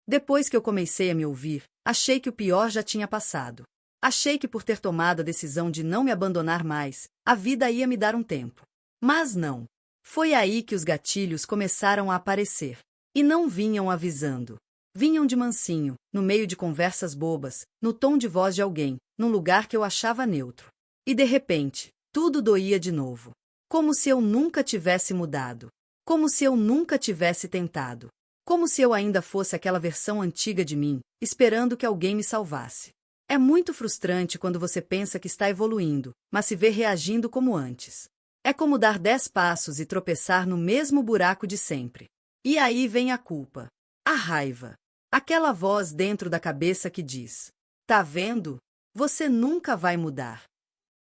Depois que eu comecei a me ouvir, achei que o pior já tinha passado. Achei que por ter tomado a decisão de não me abandonar mais, a vida ia me dar um tempo. Mas não. Foi aí que os gatilhos começaram a aparecer. E não vinham avisando. Vinham de mansinho, no meio de conversas bobas, no tom de voz de alguém, num lugar que eu achava neutro. E de repente, tudo doía de novo. Como se eu nunca tivesse mudado. Como se eu nunca tivesse tentado. Como se eu ainda fosse aquela versão antiga de mim, esperando que alguém me salvasse. É muito frustrante quando você pensa que está evoluindo, mas se vê reagindo como antes. É como dar 10 passos e tropeçar no mesmo buraco de sempre. E aí vem a culpa. A raiva. Aquela voz dentro da cabeça que diz: tá vendo? Você nunca vai mudar.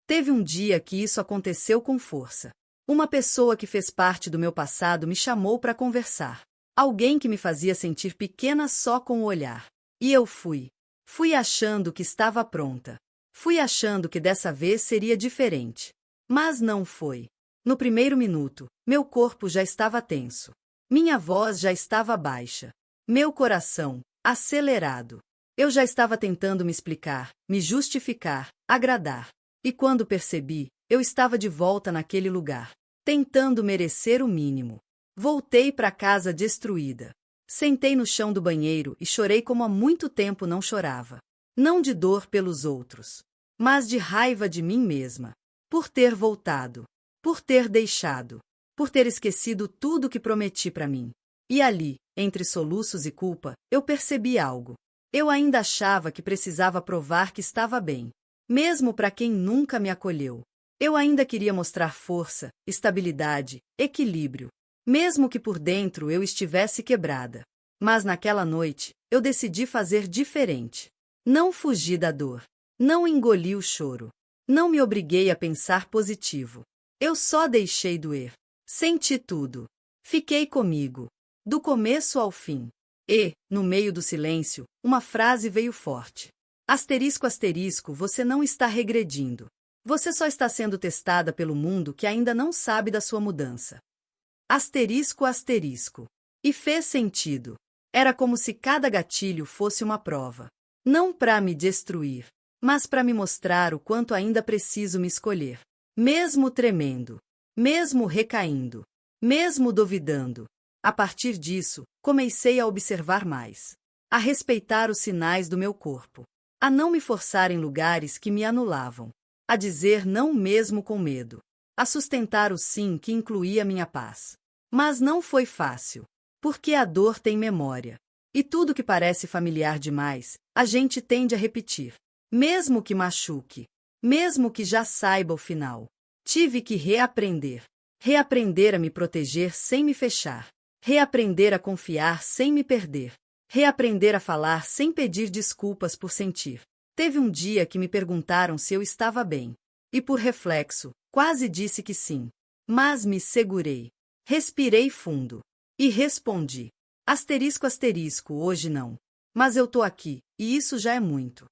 Teve um dia que isso aconteceu com força. Uma pessoa que fez parte do meu passado me chamou para conversar. Alguém que me fazia sentir pequena só com o olhar. E eu fui. Fui achando que estava pronta. Fui achando que dessa vez seria diferente. Mas não foi. No primeiro minuto, meu corpo já estava tenso. Minha voz já estava baixa. Meu coração, acelerado. Eu já estava tentando me explicar, me justificar, agradar. E quando percebi, eu estava de volta naquele lugar, tentando merecer o mínimo. Voltei para casa destruída. Sentei no chão do banheiro e chorei como há muito tempo não chorava. Não de dor pelos outros, mas de raiva de mim mesma. Por ter voltado. Por ter deixado. Por ter esquecido tudo que prometi para mim. E ali, entre soluços e culpa, eu percebi algo. Eu ainda achava que precisava provar que estava bem. Mesmo para quem nunca me acolheu. Eu ainda queria mostrar força, estabilidade, equilíbrio. Mesmo que por dentro eu estivesse quebrada. Mas naquela noite, eu decidi fazer diferente. Não fugi da dor. Não engoli o choro. Não me obriguei a pensar positivo. Eu só deixei doer. Senti tudo. Fiquei comigo. Do começo ao fim. E, no meio do silêncio, uma frase veio forte. Asterisco, asterisco, você não está regredindo. Você só está sendo testada pelo mundo que ainda não sabe da sua mudança. Asterisco, asterisco. E fez sentido. Era como se cada gatilho fosse uma prova. Não para me destruir, mas para me mostrar o quanto ainda preciso me escolher. Mesmo tremendo. Mesmo recaindo. Mesmo duvidando. A partir disso, comecei a observar mais. A respeitar os sinais do meu corpo. A não me forçar em lugares que me anulavam. A dizer não mesmo com medo. A sustentar o sim que incluía minha paz. Mas não foi fácil. Porque a dor tem memória. E tudo que parece familiar demais, a gente tende a repetir. Mesmo que machuque. Mesmo que já saiba o final. Tive que reaprender. Reaprender a me proteger sem me fechar. Reaprender a confiar sem me perder. Reaprender a falar sem pedir desculpas por sentir. Teve um dia que me perguntaram se eu estava bem. E por reflexo, quase disse que sim. Mas me segurei. Respirei fundo. E respondi. Asterisco, asterisco, hoje não. Mas eu tô aqui, e isso já é muito.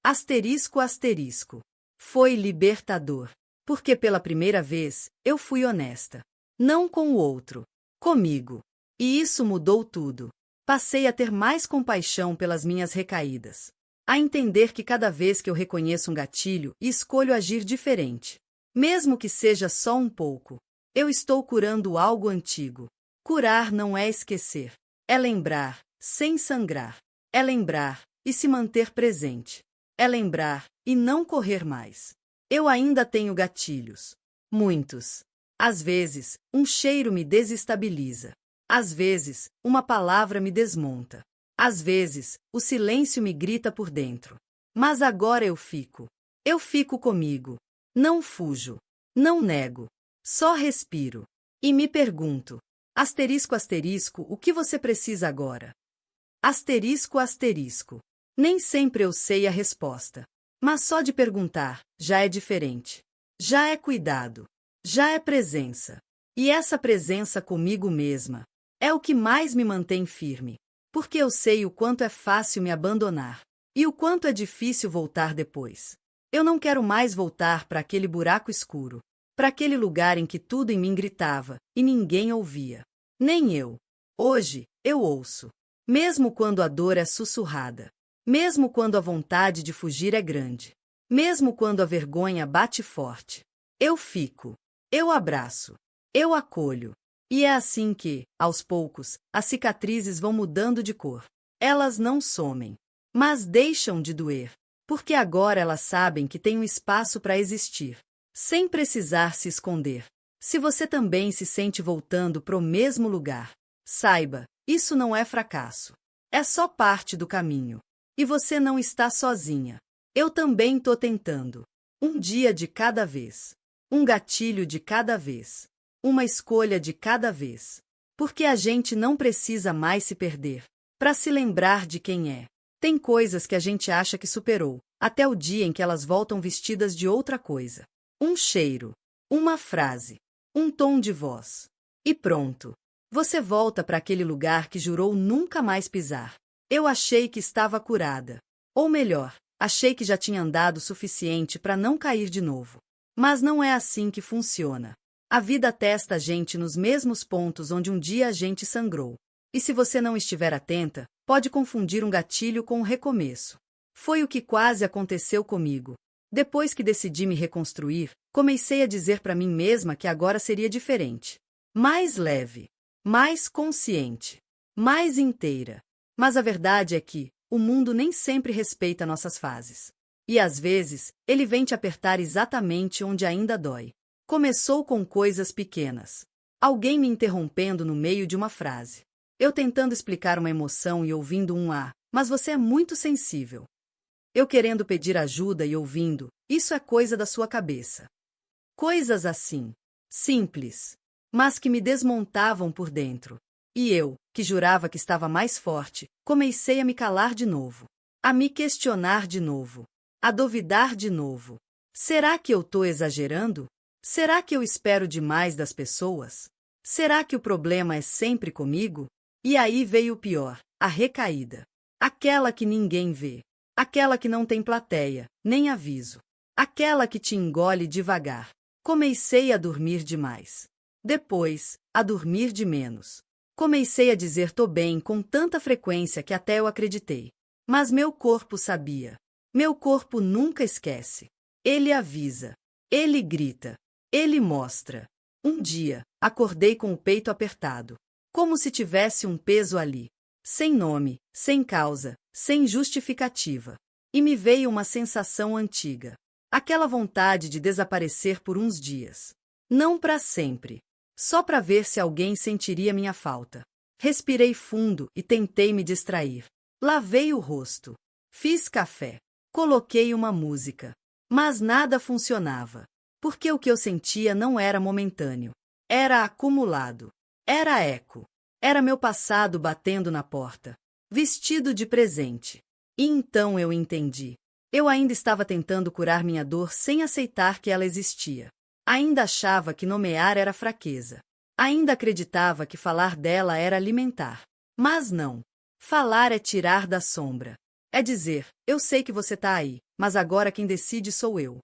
Asterisco, asterisco. Foi libertador. Porque pela primeira vez, eu fui honesta. Não com o outro. Comigo. E isso mudou tudo. Passei a ter mais compaixão pelas minhas recaídas. A entender que cada vez que eu reconheço um gatilho e escolho agir diferente, mesmo que seja só um pouco, eu estou curando algo antigo. Curar não é esquecer. É lembrar, sem sangrar. É lembrar e se manter presente. É lembrar e não correr mais. Eu ainda tenho gatilhos. Muitos. Às vezes, um cheiro me desestabiliza. Às vezes, uma palavra me desmonta. Às vezes, o silêncio me grita por dentro. Mas agora eu fico. Eu fico comigo. Não fujo. Não nego. Só respiro. E me pergunto. Asterisco, asterisco, o que você precisa agora? Asterisco, asterisco. Nem sempre eu sei a resposta. Mas só de perguntar, já é diferente. Já é cuidado. Já é presença. E essa presença comigo mesma é o que mais me mantém firme. Porque eu sei o quanto é fácil me abandonar. E o quanto é difícil voltar depois. Eu não quero mais voltar para aquele buraco escuro. Para aquele lugar em que tudo em mim gritava, e ninguém ouvia. Nem eu. Hoje, eu ouço. Mesmo quando a dor é sussurrada. Mesmo quando a vontade de fugir é grande. Mesmo quando a vergonha bate forte. Eu fico. Eu abraço. Eu acolho. E é assim que, aos poucos, as cicatrizes vão mudando de cor. Elas não somem, mas deixam de doer, porque agora elas sabem que tem um espaço para existir, sem precisar se esconder. Se você também se sente voltando pro mesmo lugar, saiba, isso não é fracasso. É só parte do caminho. E você não está sozinha. Eu também tô tentando. Um dia de cada vez. Um gatilho de cada vez. Uma escolha de cada vez. Porque a gente não precisa mais se perder para se lembrar de quem é. Tem coisas que a gente acha que superou, até o dia em que elas voltam vestidas de outra coisa. Um cheiro, uma frase, um tom de voz. E pronto. Você volta para aquele lugar que jurou nunca mais pisar. Eu achei que estava curada. Ou melhor, achei que já tinha andado o suficiente para não cair de novo. Mas não é assim que funciona. A vida testa a gente nos mesmos pontos onde um dia a gente sangrou. E se você não estiver atenta, pode confundir um gatilho com um recomeço. Foi o que quase aconteceu comigo. Depois que decidi me reconstruir, comecei a dizer para mim mesma que agora seria diferente. Mais leve, mais consciente, mais inteira. Mas a verdade é que o mundo nem sempre respeita nossas fases. E às vezes, ele vem te apertar exatamente onde ainda dói. Começou com coisas pequenas. Alguém me interrompendo no meio de uma frase. Eu tentando explicar uma emoção e ouvindo um "ah, mas você é muito sensível". Eu querendo pedir ajuda e ouvindo, isso é coisa da sua cabeça. Coisas assim, simples, mas que me desmontavam por dentro. E eu, que jurava que estava mais forte, comecei a me calar de novo. A me questionar de novo. A duvidar de novo. Será que eu tô exagerando? Será que eu espero demais das pessoas? Será que o problema é sempre comigo? E aí veio o pior, a recaída. Aquela que ninguém vê. Aquela que não tem plateia, nem aviso. Aquela que te engole devagar. Comecei a dormir demais. Depois, a dormir de menos. Comecei a dizer tô bem com tanta frequência que até eu acreditei. Mas meu corpo sabia. Meu corpo nunca esquece. Ele avisa. Ele grita. Ele mostra. Um dia, acordei com o peito apertado. Como se tivesse um peso ali. Sem nome, sem causa, sem justificativa. E me veio uma sensação antiga. Aquela vontade de desaparecer por uns dias. Não para sempre. Só para ver se alguém sentiria minha falta. Respirei fundo e tentei me distrair. Lavei o rosto. Fiz café. Coloquei uma música. Mas nada funcionava. Porque o que eu sentia não era momentâneo. Era acumulado. Era eco. Era meu passado batendo na porta. Vestido de presente. E então eu entendi. Eu ainda estava tentando curar minha dor sem aceitar que ela existia. Ainda achava que nomear era fraqueza. Ainda acreditava que falar dela era alimentar. Mas não. Falar é tirar da sombra. É dizer, eu sei que você tá aí, mas agora quem decide sou eu.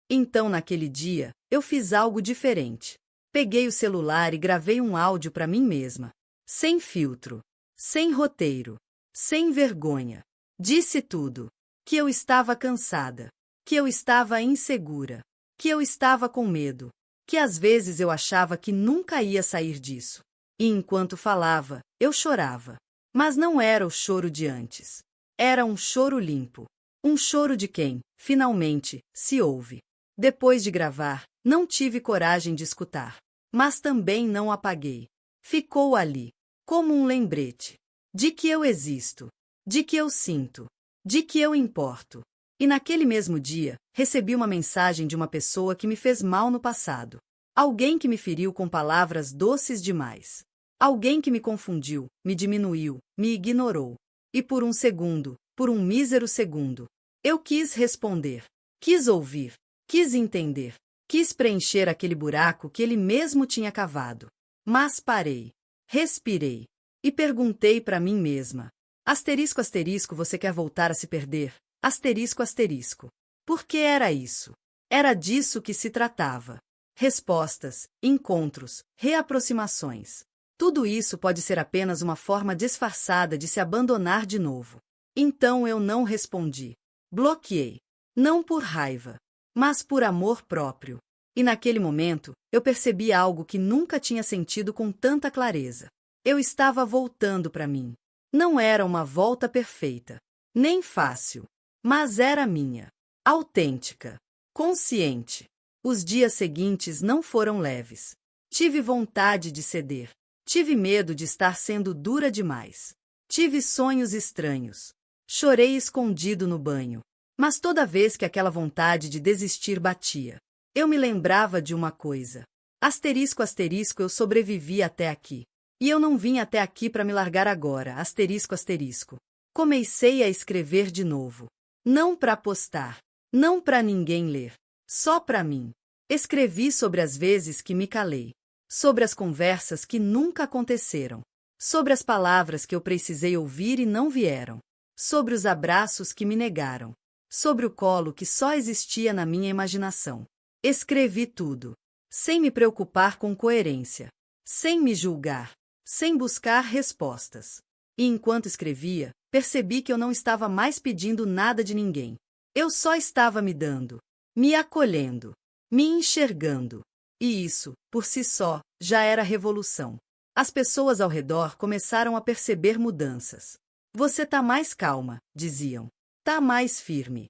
Então naquele dia, eu fiz algo diferente. Peguei o celular e gravei um áudio para mim mesma. Sem filtro. Sem roteiro. Sem vergonha. Disse tudo. Que eu estava cansada. Que eu estava insegura. Que eu estava com medo. Que às vezes eu achava que nunca ia sair disso. E enquanto falava, eu chorava. Mas não era o choro de antes. Era um choro limpo. Um choro de quem, finalmente, se ouve. Depois de gravar, não tive coragem de escutar. Mas também não apaguei. Ficou ali, como um lembrete. De que eu existo. De que eu sinto. De que eu importo. E naquele mesmo dia, recebi uma mensagem de uma pessoa que me fez mal no passado. Alguém que me feriu com palavras doces demais. Alguém que me confundiu, me diminuiu, me ignorou. E por um segundo, por um mísero segundo, eu quis responder. Quis ouvir. Quis entender. Quis preencher aquele buraco que ele mesmo tinha cavado. Mas parei. Respirei. E perguntei para mim mesma. Asterisco, asterisco, você quer voltar a se perder? Asterisco, asterisco. Por que era isso? Era disso que se tratava. Respostas, encontros, reaproximações. Tudo isso pode ser apenas uma forma disfarçada de se abandonar de novo. Então eu não respondi. Bloqueei. Não por raiva, mas por amor próprio. E naquele momento, eu percebi algo que nunca tinha sentido com tanta clareza. Eu estava voltando para mim. Não era uma volta perfeita, nem fácil, mas era minha. Autêntica. Consciente. Os dias seguintes não foram leves. Tive vontade de ceder. Tive medo de estar sendo dura demais. Tive sonhos estranhos. Chorei escondido no banho. Mas toda vez que aquela vontade de desistir batia, eu me lembrava de uma coisa. Asterisco, asterisco, eu sobrevivi até aqui. E eu não vim até aqui para me largar agora, asterisco, asterisco. Comecei a escrever de novo. Não para postar. Não para ninguém ler. Só para mim. Escrevi sobre as vezes que me calei. Sobre as conversas que nunca aconteceram. Sobre as palavras que eu precisei ouvir e não vieram. Sobre os abraços que me negaram. Sobre o colo que só existia na minha imaginação. Escrevi tudo. Sem me preocupar com coerência. Sem me julgar. Sem buscar respostas. E enquanto escrevia, percebi que eu não estava mais pedindo nada de ninguém. Eu só estava me dando. Me acolhendo. Me enxergando. E isso, por si só, já era revolução. As pessoas ao redor começaram a perceber mudanças. Você tá mais calma, diziam. Tá mais firme.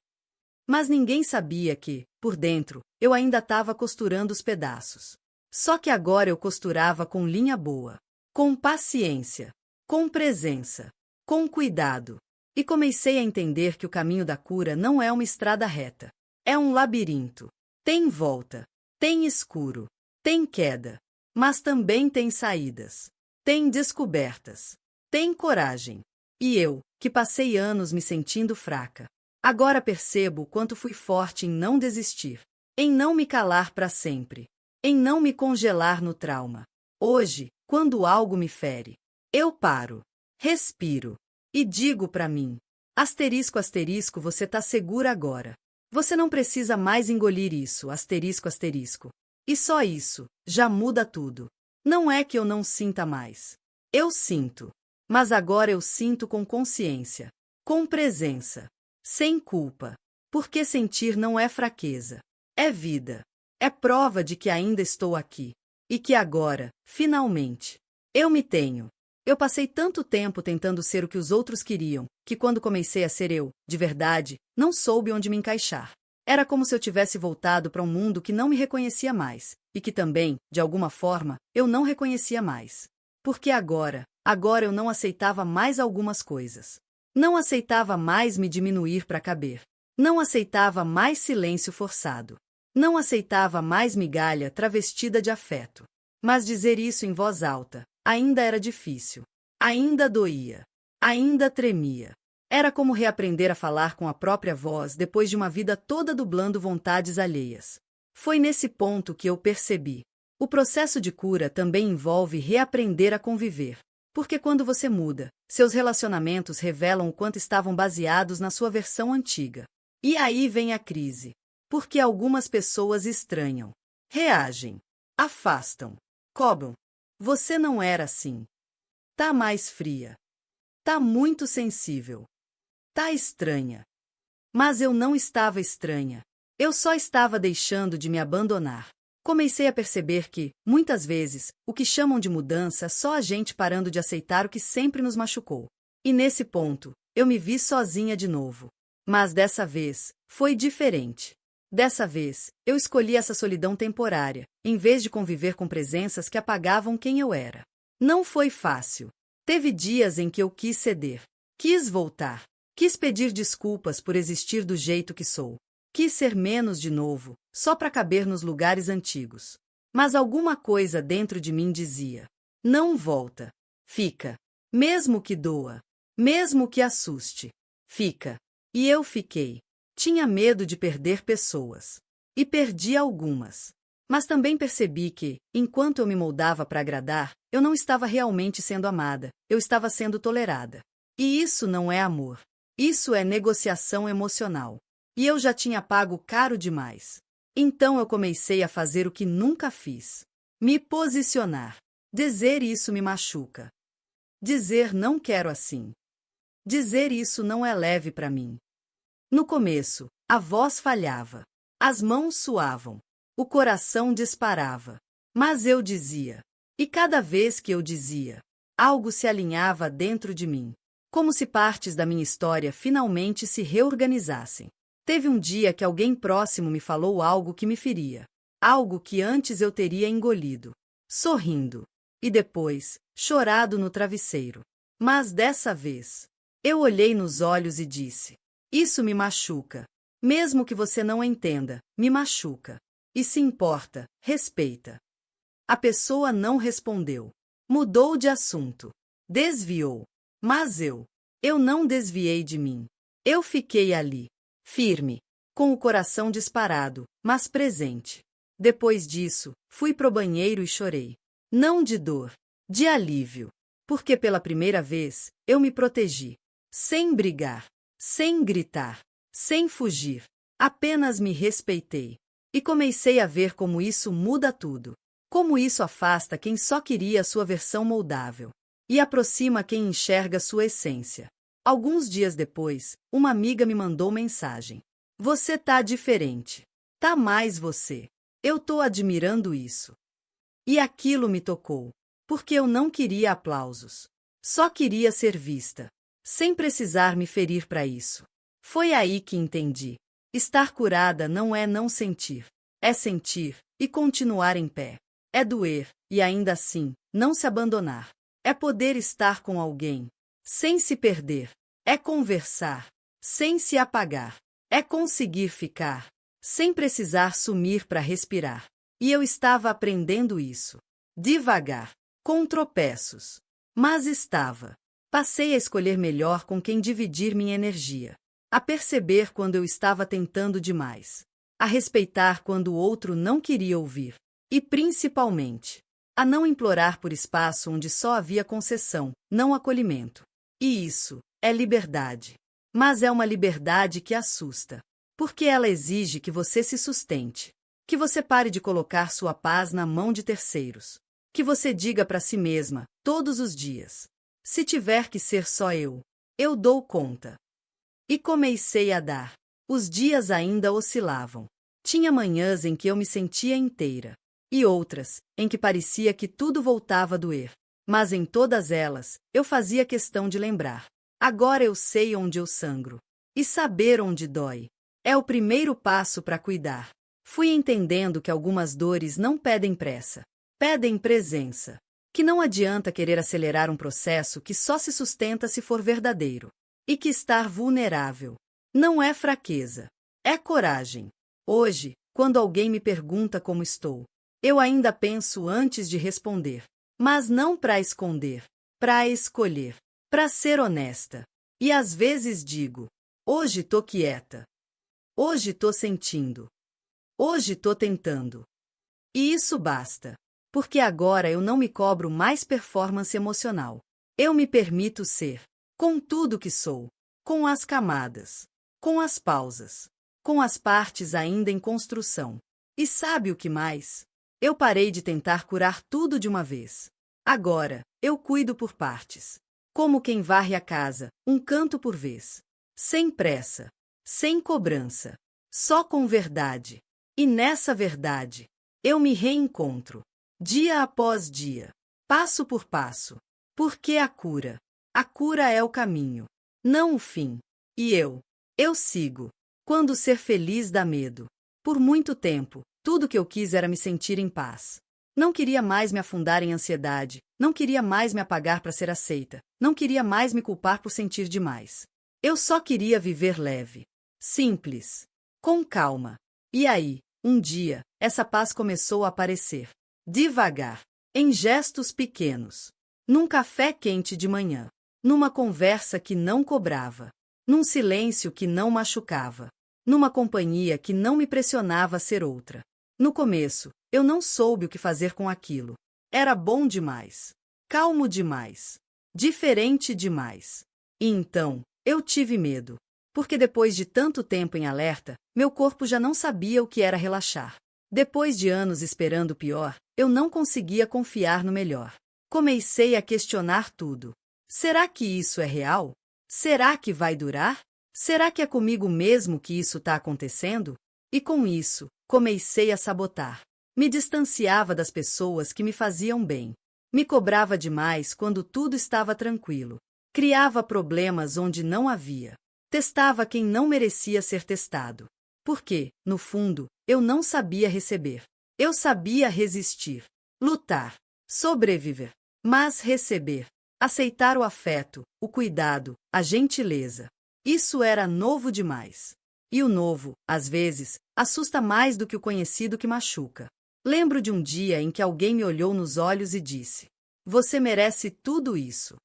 Mas ninguém sabia que, por dentro, eu ainda estava costurando os pedaços. Só que agora eu costurava com linha boa. Com paciência. Com presença. Com cuidado. E comecei a entender que o caminho da cura não é uma estrada reta. É um labirinto. Tem volta. Tem escuro, tem queda, mas também tem saídas, tem descobertas, tem coragem. E eu, que passei anos me sentindo fraca, agora percebo o quanto fui forte em não desistir, em não me calar para sempre, em não me congelar no trauma. Hoje, quando algo me fere, eu paro, respiro e digo para mim: asterisco, asterisco, você tá segura agora. Você não precisa mais engolir isso, asterisco, asterisco. E só isso, já muda tudo. Não é que eu não sinta mais. Eu sinto. Mas agora eu sinto com consciência. Com presença. Sem culpa. Porque sentir não é fraqueza. É vida. É prova de que ainda estou aqui. E que agora, finalmente, eu me tenho. Eu passei tanto tempo tentando ser o que os outros queriam, que quando comecei a ser eu, de verdade, não soube onde me encaixar. Era como se eu tivesse voltado para um mundo que não me reconhecia mais, e que também, de alguma forma, eu não reconhecia mais. Porque agora eu não aceitava mais algumas coisas. Não aceitava mais me diminuir para caber. Não aceitava mais silêncio forçado. Não aceitava mais migalha travestida de afeto. Mas dizer isso em voz alta ainda era difícil. Ainda doía. Ainda tremia. Era como reaprender a falar com a própria voz depois de uma vida toda dublando vontades alheias. Foi nesse ponto que eu percebi. O processo de cura também envolve reaprender a conviver. Porque quando você muda, seus relacionamentos revelam o quanto estavam baseados na sua versão antiga. E aí vem a crise. Porque algumas pessoas estranham, reagem, afastam, cobram. Você não era assim. Tá mais fria. Tá muito sensível. Tá estranha. Mas eu não estava estranha. Eu só estava deixando de me abandonar. Comecei a perceber que, muitas vezes, o que chamam de mudança é só a gente parando de aceitar o que sempre nos machucou. E nesse ponto, eu me vi sozinha de novo. Mas dessa vez, foi diferente. Dessa vez, eu escolhi essa solidão temporária, em vez de conviver com presenças que apagavam quem eu era. Não foi fácil. Teve dias em que eu quis ceder. Quis voltar. Quis pedir desculpas por existir do jeito que sou. Quis ser menos de novo, só para caber nos lugares antigos. Mas alguma coisa dentro de mim dizia: não volta. Fica. Mesmo que doa. Mesmo que assuste. Fica. E eu fiquei. Tinha medo de perder pessoas. E perdi algumas. Mas também percebi que, enquanto eu me moldava para agradar, eu não estava realmente sendo amada, eu estava sendo tolerada. E isso não é amor. Isso é negociação emocional. E eu já tinha pago caro demais. Então eu comecei a fazer o que nunca fiz. Me posicionar. Dizer isso me machuca. Dizer não quero assim. Dizer isso não é leve para mim. No começo, a voz falhava. As mãos suavam. O coração disparava. Mas eu dizia. E cada vez que eu dizia, algo se alinhava dentro de mim. Como se partes da minha história finalmente se reorganizassem. Teve um dia que alguém próximo me falou algo que me feria. Algo que antes eu teria engolido. Sorrindo. E depois, chorado no travesseiro. Mas dessa vez, eu olhei nos olhos e disse: isso me machuca. Mesmo que você não entenda, me machuca. E se importa, respeita. A pessoa não respondeu. Mudou de assunto. Desviou. Mas eu não desviei de mim. Eu fiquei ali, firme, com o coração disparado, mas presente. Depois disso, fui pro banheiro e chorei. Não de dor, de alívio. Porque pela primeira vez, eu me protegi. Sem brigar, sem gritar, sem fugir. Apenas me respeitei. E comecei a ver como isso muda tudo. Como isso afasta quem só queria a sua versão moldável. E aproxima quem enxerga sua essência. Alguns dias depois, uma amiga me mandou mensagem. Você tá diferente. Tá mais você. Eu tô admirando isso. E aquilo me tocou. Porque eu não queria aplausos. Só queria ser vista. Sem precisar me ferir para isso. Foi aí que entendi. Estar curada não é não sentir. É sentir e continuar em pé. É doer e ainda assim, não se abandonar. É poder estar com alguém, sem se perder. É conversar, sem se apagar. É conseguir ficar, sem precisar sumir para respirar. E eu estava aprendendo isso. Devagar, com tropeços. Mas estava. Passei a escolher melhor com quem dividir minha energia. A perceber quando eu estava tentando demais. A respeitar quando o outro não queria ouvir. E principalmente, a não implorar por espaço onde só havia concessão, não acolhimento. E isso é liberdade. Mas é uma liberdade que assusta. Porque ela exige que você se sustente. Que você pare de colocar sua paz na mão de terceiros. Que você diga para si mesma, todos os dias: se tiver que ser só eu dou conta. E comecei a dar. Os dias ainda oscilavam. Tinha manhãs em que eu me sentia inteira. E outras, em que parecia que tudo voltava a doer. Mas em todas elas, eu fazia questão de lembrar. Agora eu sei onde eu sangro. E saber onde dói é o primeiro passo para cuidar. Fui entendendo que algumas dores não pedem pressa. Pedem presença. Que não adianta querer acelerar um processo que só se sustenta se for verdadeiro. E que estar vulnerável não é fraqueza, é coragem. Hoje, quando alguém me pergunta como estou, eu ainda penso antes de responder. Mas não para esconder, para escolher, para ser honesta. E às vezes digo: hoje tô quieta. Hoje tô sentindo. Hoje tô tentando. E isso basta. Porque agora eu não me cobro mais performance emocional. Eu me permito ser. Com tudo que sou, com as camadas, com as pausas, com as partes ainda em construção. E sabe o que mais? Eu parei de tentar curar tudo de uma vez. Agora, eu cuido por partes. Como quem varre a casa, um canto por vez. Sem pressa, sem cobrança, só com verdade. E nessa verdade, eu me reencontro, dia após dia, passo por passo. Porque a cura é o caminho, não o fim. E eu sigo. Quando ser feliz dá medo. Por muito tempo, tudo que eu quis era me sentir em paz. Não queria mais me afundar em ansiedade, não queria mais me apagar para ser aceita, não queria mais me culpar por sentir demais. Eu só queria viver leve, simples, com calma. E aí, um dia, essa paz começou a aparecer. Devagar, em gestos pequenos. Num café quente de manhã. Numa conversa que não cobrava. Num silêncio que não machucava. Numa companhia que não me pressionava a ser outra. No começo, eu não soube o que fazer com aquilo. Era bom demais. Calmo demais. Diferente demais. E então, eu tive medo. Porque depois de tanto tempo em alerta, meu corpo já não sabia o que era relaxar. Depois de anos esperando o pior, eu não conseguia confiar no melhor. Comecei a questionar tudo. Será que isso é real? Será que vai durar? Será que é comigo mesmo que isso está acontecendo? E com isso, comecei a sabotar. Me distanciava das pessoas que me faziam bem. Me cobrava demais quando tudo estava tranquilo. Criava problemas onde não havia. Testava quem não merecia ser testado. Porque, no fundo, eu não sabia receber. Eu sabia resistir, lutar, sobreviver. Mas receber, aceitar o afeto, o cuidado, a gentileza. Isso era novo demais. E o novo, às vezes, assusta mais do que o conhecido que machuca. Lembro de um dia em que alguém me olhou nos olhos e disse: "Você merece tudo isso."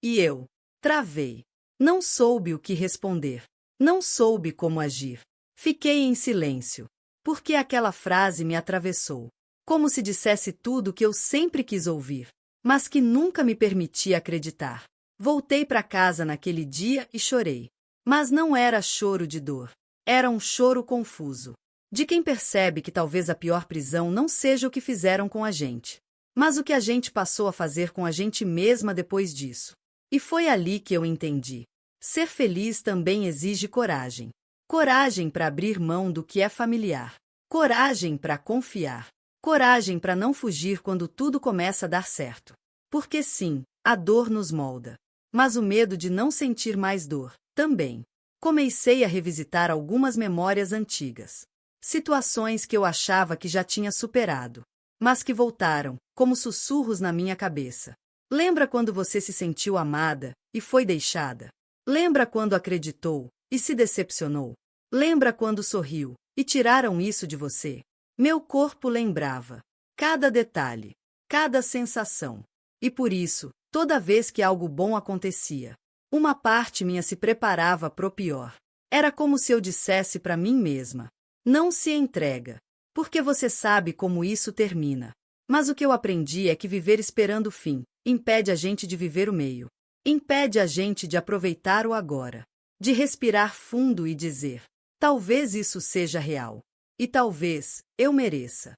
E eu travei. Não soube o que responder. Não soube como agir. Fiquei em silêncio. Porque aquela frase me atravessou. Como se dissesse tudo o que eu sempre quis ouvir, mas que nunca me permitia acreditar. Voltei para casa naquele dia e chorei. Mas não era choro de dor. Era um choro confuso. De quem percebe que talvez a pior prisão não seja o que fizeram com a gente, mas o que a gente passou a fazer com a gente mesma depois disso. E foi ali que eu entendi. Ser feliz também exige coragem. Coragem para abrir mão do que é familiar. Coragem para confiar. Coragem para não fugir quando tudo começa a dar certo. Porque sim, a dor nos molda. Mas o medo de não sentir mais dor, também. Comecei a revisitar algumas memórias antigas. Situações que eu achava que já tinha superado, mas que voltaram, como sussurros na minha cabeça. Lembra quando você se sentiu amada e foi deixada? Lembra quando acreditou e se decepcionou? Lembra quando sorriu e tiraram isso de você? Meu corpo lembrava. Cada detalhe, cada sensação. E por isso, toda vez que algo bom acontecia, uma parte minha se preparava pro pior. Era como se eu dissesse para mim mesma: não se entrega, porque você sabe como isso termina. Mas o que eu aprendi é que viver esperando o fim impede a gente de viver o meio. Impede a gente de aproveitar o agora, de respirar fundo e dizer: talvez isso seja real. E talvez eu mereça.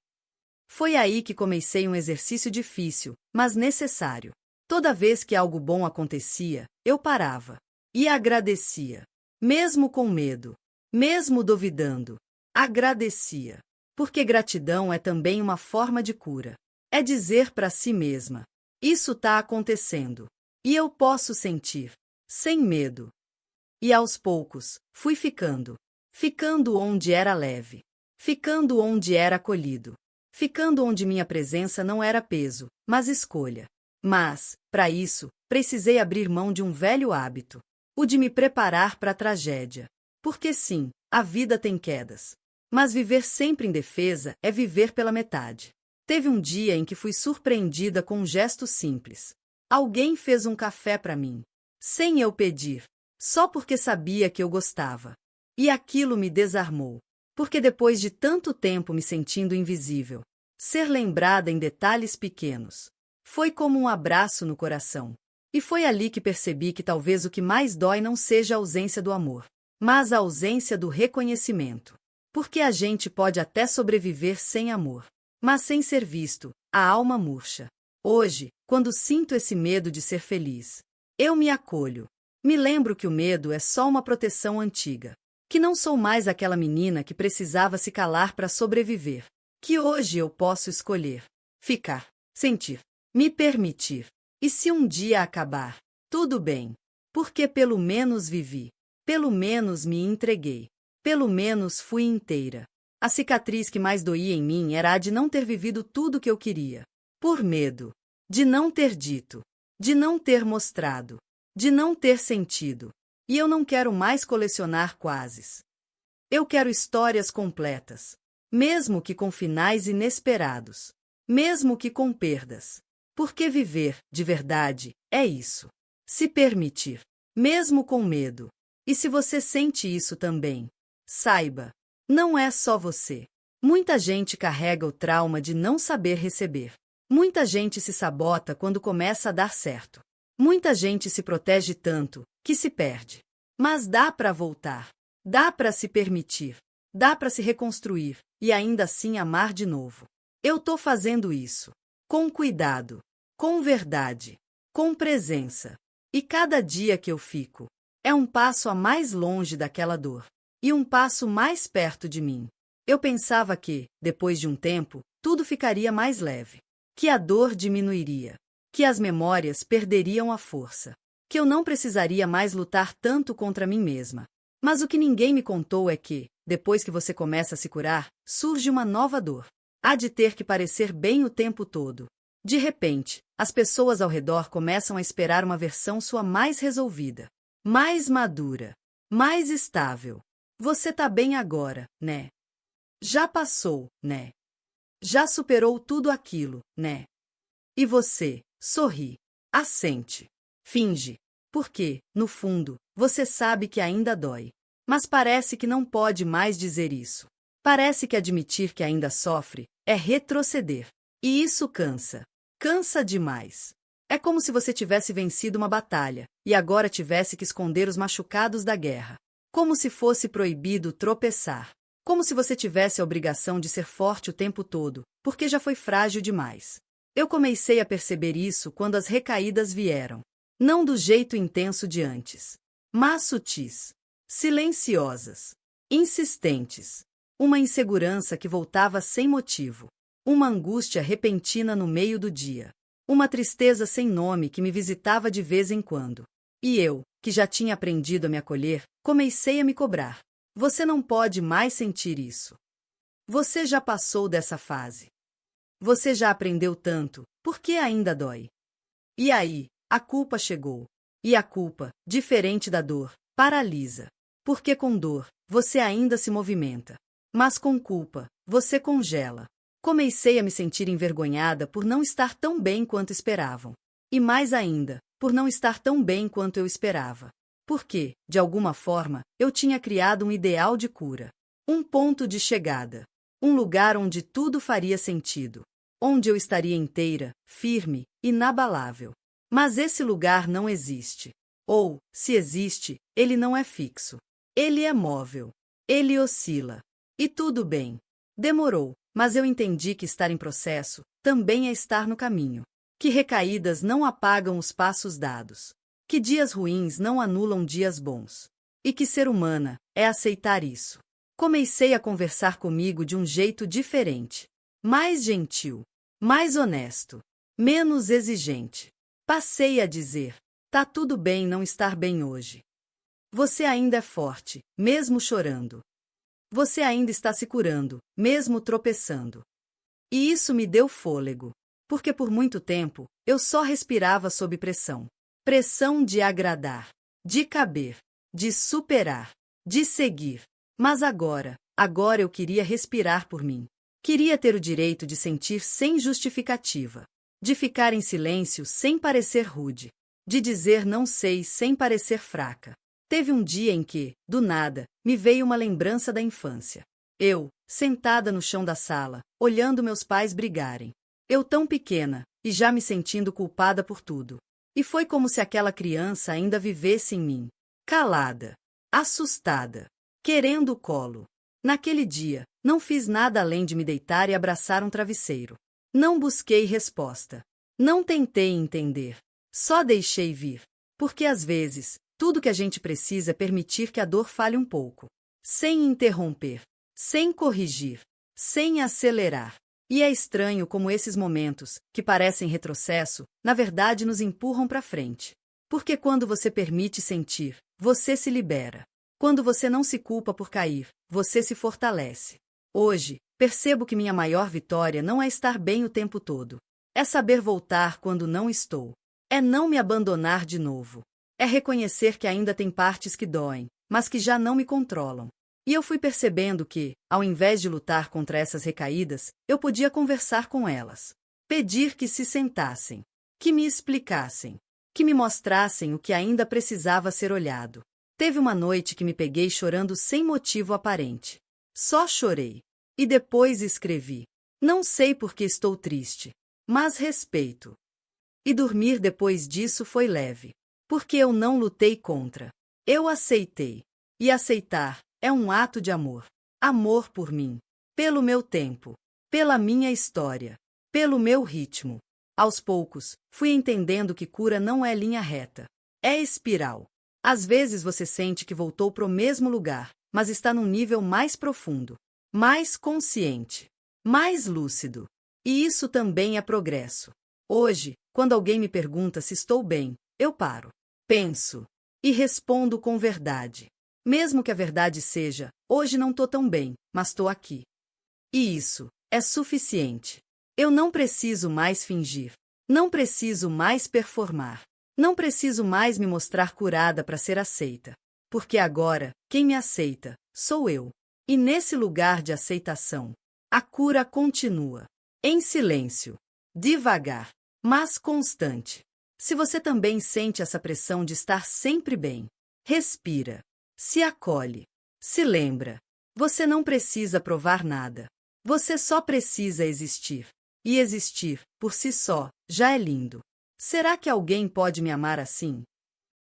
Foi aí que comecei um exercício difícil, mas necessário. Toda vez que algo bom acontecia, eu parava e agradecia. Mesmo com medo, mesmo duvidando, agradecia. Porque gratidão é também uma forma de cura. É dizer para si mesma: isso está acontecendo. E eu posso sentir, sem medo. E aos poucos, fui ficando. Ficando onde era leve. Ficando onde era acolhido. Ficando onde minha presença não era peso, mas escolha. Mas, para isso, precisei abrir mão de um velho hábito. O de me preparar para a tragédia. Porque sim, a vida tem quedas. Mas viver sempre em defesa é viver pela metade. Teve um dia em que fui surpreendida com um gesto simples. Alguém fez um café para mim. Sem eu pedir. Só porque sabia que eu gostava. E aquilo me desarmou. Porque depois de tanto tempo me sentindo invisível, ser lembrada em detalhes pequenos foi como um abraço no coração. E foi ali que percebi que talvez o que mais dói não seja a ausência do amor, mas a ausência do reconhecimento. Porque a gente pode até sobreviver sem amor, mas sem ser visto, a alma murcha. Hoje, quando sinto esse medo de ser feliz, eu me acolho. Me lembro que o medo é só uma proteção antiga. Que não sou mais aquela menina que precisava se calar para sobreviver. Que hoje eu posso escolher. Ficar, sentir, me permitir. E se um dia acabar, tudo bem. Porque pelo menos vivi. Pelo menos me entreguei. Pelo menos fui inteira. A cicatriz que mais doía em mim era a de não ter vivido tudo o que eu queria. Por medo. De não ter dito. De não ter mostrado. De não ter sentido. E eu não quero mais colecionar quases. Eu quero histórias completas. Mesmo que com finais inesperados. Mesmo que com perdas. Porque viver, de verdade, é isso. Se permitir. Mesmo com medo. E se você sente isso também, saiba, não é só você. Muita gente carrega o trauma de não saber receber. Muita gente se sabota quando começa a dar certo. Muita gente se protege tanto que se perde. Mas dá para voltar. Dá para se permitir. Dá para se reconstruir e ainda assim amar de novo. Eu tô fazendo isso. Com cuidado. Com verdade. Com presença. E cada dia que eu fico, é um passo a mais longe daquela dor. E um passo mais perto de mim. Eu pensava que, depois de um tempo, tudo ficaria mais leve. Que a dor diminuiria. Que as memórias perderiam a força. Que eu não precisaria mais lutar tanto contra mim mesma. Mas o que ninguém me contou é que, depois que você começa a se curar, surge uma nova dor. Há de ter que parecer bem o tempo todo. De repente, as pessoas ao redor começam a esperar uma versão sua mais resolvida, mais madura, mais estável. Você tá bem agora, né? Já passou, né? Já superou tudo aquilo, né? E você, sorri, assente, finge, porque, no fundo, você sabe que ainda dói. Mas parece que não pode mais dizer isso. Parece que admitir que ainda sofre é retroceder. E isso cansa. Cansa demais. É como se você tivesse vencido uma batalha e agora tivesse que esconder os machucados da guerra. Como se fosse proibido tropeçar. Como se você tivesse a obrigação de ser forte o tempo todo, porque já foi frágil demais. Eu comecei a perceber isso quando as recaídas vieram. Não do jeito intenso de antes, mas sutis, silenciosas, insistentes. Uma insegurança que voltava sem motivo. Uma angústia repentina no meio do dia. Uma tristeza sem nome que me visitava de vez em quando. E eu, que já tinha aprendido a me acolher, comecei a me cobrar. Você não pode mais sentir isso. Você já passou dessa fase. Você já aprendeu tanto, por que ainda dói? E aí, a culpa chegou. E a culpa, diferente da dor, paralisa. Porque com dor, você ainda se movimenta. Mas com culpa, você congela. Comecei a me sentir envergonhada por não estar tão bem quanto esperavam. E mais ainda, por não estar tão bem quanto eu esperava. Porque, de alguma forma, eu tinha criado um ideal de cura. Um ponto de chegada. Um lugar onde tudo faria sentido. Onde eu estaria inteira, firme, inabalável. Mas esse lugar não existe. Ou, se existe, ele não é fixo. Ele é móvel. Ele oscila. E tudo bem. Demorou. Mas eu entendi que estar em processo também é estar no caminho. Que recaídas não apagam os passos dados. Que dias ruins não anulam dias bons. E que ser humana é aceitar isso. Comecei a conversar comigo de um jeito diferente. Mais gentil. Mais honesto. Menos exigente. Passei a dizer: tá tudo bem não estar bem hoje. Você ainda é forte, mesmo chorando. Você ainda está se curando, mesmo tropeçando. E isso me deu fôlego, porque por muito tempo eu só respirava sob pressão. Pressão de agradar, de caber, de superar, de seguir. Mas agora eu queria respirar por mim. Queria ter o direito de sentir sem justificativa, de ficar em silêncio sem parecer rude, de dizer não sei sem parecer fraca. Teve um dia em que, do nada, me veio uma lembrança da infância. Eu, sentada no chão da sala, olhando meus pais brigarem. Eu tão pequena, e já me sentindo culpada por tudo. E foi como se aquela criança ainda vivesse em mim. Calada, assustada, querendo o colo. Naquele dia, não fiz nada além de me deitar e abraçar um travesseiro. Não busquei resposta. Não tentei entender. Só deixei vir. Porque às vezes, tudo que a gente precisa é permitir que a dor fale um pouco. Sem interromper. Sem corrigir. Sem acelerar. E é estranho como esses momentos, que parecem retrocesso, na verdade nos empurram para frente. Porque quando você permite sentir, você se libera. Quando você não se culpa por cair, você se fortalece. Hoje, percebo que minha maior vitória não é estar bem o tempo todo. É saber voltar quando não estou. É não me abandonar de novo. É reconhecer que ainda tem partes que doem, mas que já não me controlam. E eu fui percebendo que, ao invés de lutar contra essas recaídas, eu podia conversar com elas. Pedir que se sentassem. Que me explicassem. Que me mostrassem o que ainda precisava ser olhado. Teve uma noite que me peguei chorando sem motivo aparente. Só chorei. E depois escrevi. Não sei por que estou triste, mas respeito. E dormir depois disso foi leve. Porque eu não lutei contra. Eu aceitei. E aceitar é um ato de amor. Amor por mim. Pelo meu tempo. pela minha história, pelo meu ritmo. Aos poucos, fui entendendo que cura não é linha reta. É espiral. Às vezes você sente que voltou para o mesmo lugar, mas está num nível mais profundo, mais consciente, mais lúcido. E isso também é progresso. Hoje, quando alguém me pergunta se estou bem, eu paro, penso e respondo com verdade. Mesmo que a verdade seja, hoje não tô tão bem, mas tô aqui. E isso é suficiente. Eu não preciso mais fingir. Não preciso mais performar. Não preciso mais me mostrar curada para ser aceita. Porque agora, quem me aceita, sou eu. E nesse lugar de aceitação, a cura continua. Em silêncio. Devagar, mas constante. Se você também sente essa pressão de estar sempre bem, respira. Se acolhe. Se lembra. Você não precisa provar nada. Você só precisa existir. E existir, por si só, já é lindo. Será que alguém pode me amar assim?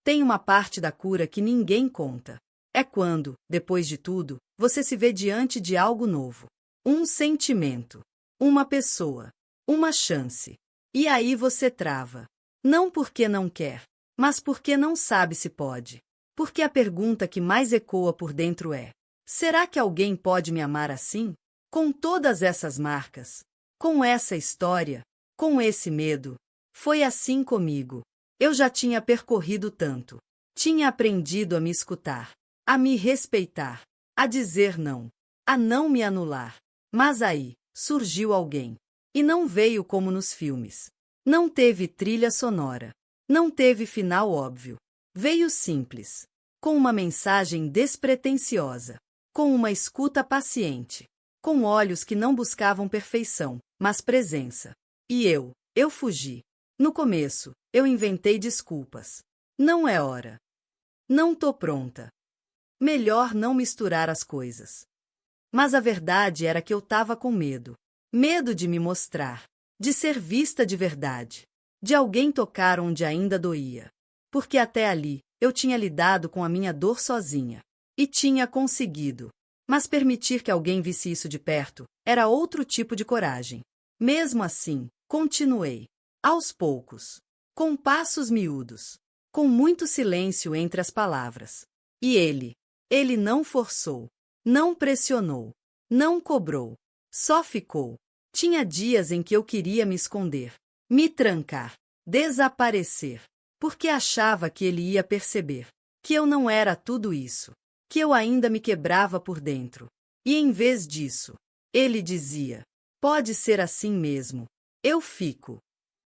Tem uma parte da cura que ninguém conta. É quando, depois de tudo, você se vê diante de algo novo. Um sentimento. Uma pessoa. Uma chance. E aí você trava. Não porque não quer, mas porque não sabe se pode. Porque a pergunta que mais ecoa por dentro é: será que alguém pode me amar assim? Com todas essas marcas? Com essa história, com esse medo, foi assim comigo. Eu já tinha percorrido tanto. Tinha aprendido a me escutar, a me respeitar, a dizer não, a não me anular. Mas aí, surgiu alguém. E não veio como nos filmes. Não teve trilha sonora. Não teve final óbvio. Veio simples, com uma mensagem despretensiosa, com uma escuta paciente, com olhos que não buscavam perfeição, mas presença. E eu fugi. No começo, eu inventei desculpas. Não é hora. Não tô pronta. Melhor não misturar as coisas. Mas a verdade era que eu tava com medo. Medo de me mostrar, de ser vista de verdade, de alguém tocar onde ainda doía. Porque até ali, eu tinha lidado com a minha dor sozinha. E tinha conseguido. Mas permitir que alguém visse isso de perto era outro tipo de coragem. Mesmo assim, continuei. Aos poucos. Com passos miúdos. Com muito silêncio entre as palavras. E ele não forçou. Não pressionou. Não cobrou. Só ficou. Tinha dias em que eu queria me esconder. Me trancar. Desaparecer. Porque achava que ele ia perceber. Que eu não era tudo isso. Que eu ainda me quebrava por dentro. E em vez disso, ele dizia: pode ser assim mesmo. Eu fico.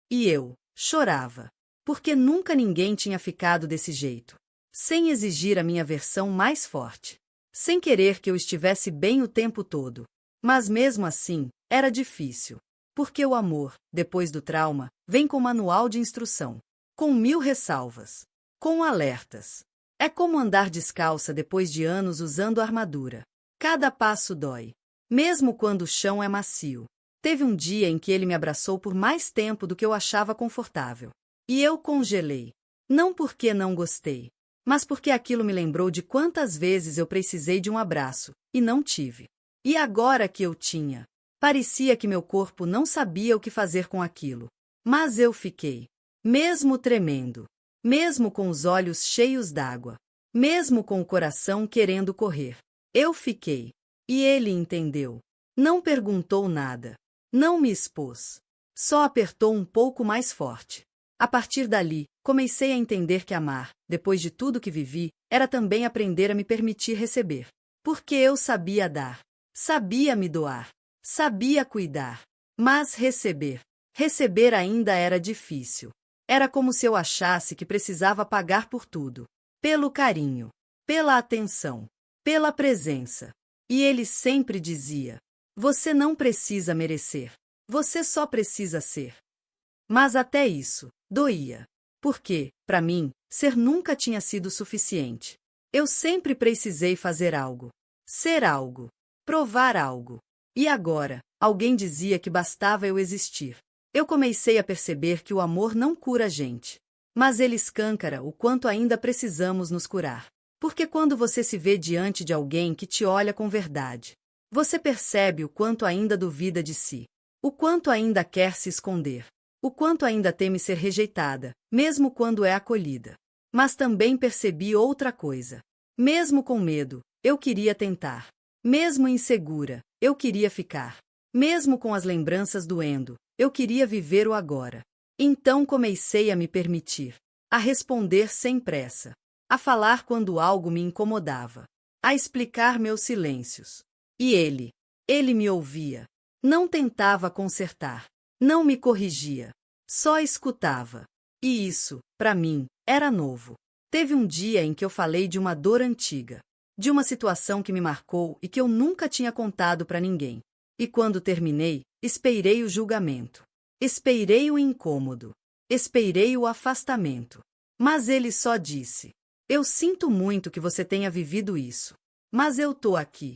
E eu chorava. Porque nunca ninguém tinha ficado desse jeito. Sem exigir a minha versão mais forte. Sem querer que eu estivesse bem o tempo todo. Mas mesmo assim, era difícil. Porque o amor, depois do trauma, vem com manual de instrução. Com 1000 ressalvas. Com alertas. É como andar descalça depois de anos usando armadura. Cada passo dói. Mesmo quando o chão é macio. Teve um dia em que ele me abraçou por mais tempo do que eu achava confortável. E eu congelei. Não porque não gostei, mas porque aquilo me lembrou de quantas vezes eu precisei de um abraço, e não tive. E agora que eu tinha, parecia que meu corpo não sabia o que fazer com aquilo. Mas eu fiquei. Mesmo tremendo. Mesmo com os olhos cheios d'água. Mesmo com o coração querendo correr. Eu fiquei. E ele entendeu. Não perguntou nada. Não me expôs. Só apertou um pouco mais forte. A partir dali, comecei a entender que amar, depois de tudo que vivi, era também aprender a me permitir receber. Porque eu sabia dar. Sabia me doar. Sabia cuidar. Mas receber ainda era difícil. Era como se eu achasse que precisava pagar por tudo. Pelo carinho. Pela atenção. Pela presença. E ele sempre dizia: você não precisa merecer. Você só precisa ser. Mas até isso doía. Porque, para mim, ser nunca tinha sido suficiente. Eu sempre precisei fazer algo. Ser algo. Provar algo. E agora, alguém dizia que bastava eu existir. Eu comecei a perceber que o amor não cura a gente. Mas ele escâncara o quanto ainda precisamos nos curar. Porque quando você se vê diante de alguém que te olha com verdade, Você percebe o quanto ainda duvida de si, o quanto ainda quer se esconder, o quanto ainda teme ser rejeitada, mesmo quando é acolhida. Mas também percebi outra coisa. Mesmo com medo, eu queria tentar. Mesmo insegura, eu queria ficar. Mesmo com as lembranças doendo, eu queria viver o agora. Então comecei a me permitir, a responder sem pressa, a falar quando algo me incomodava, a explicar meus silêncios. E ele me ouvia. Não tentava consertar, não me corrigia, só escutava. E isso, para mim, era novo. Teve um dia em que eu falei de uma dor antiga, de uma situação que me marcou e que eu nunca tinha contado para ninguém. E quando terminei, esperei o julgamento. Esperei o incômodo. Esperei o afastamento. Mas ele só disse: eu sinto muito que você tenha vivido isso. Mas eu tô aqui.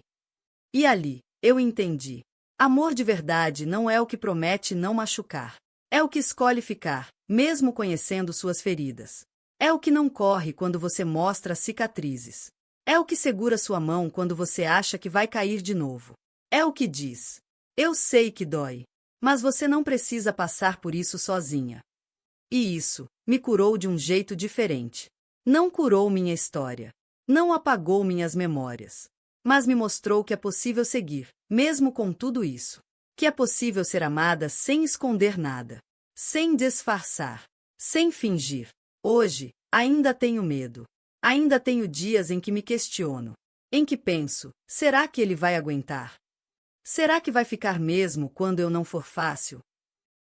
E ali, eu entendi. Amor de verdade não é o que promete não machucar. É o que escolhe ficar, mesmo conhecendo suas feridas. É o que não corre quando você mostra cicatrizes. É o que segura sua mão quando você acha que vai cair de novo. É o que diz: eu sei que dói, mas você não precisa passar por isso sozinha. E isso me curou de um jeito diferente. Não curou minha história. Não apagou minhas memórias. Mas me mostrou que é possível seguir, mesmo com tudo isso. Que é possível ser amada sem esconder nada. Sem disfarçar. Sem fingir. Hoje, ainda tenho medo. Ainda tenho dias em que me questiono. Em que penso: será que ele vai aguentar? Será que vai ficar mesmo quando eu não for fácil?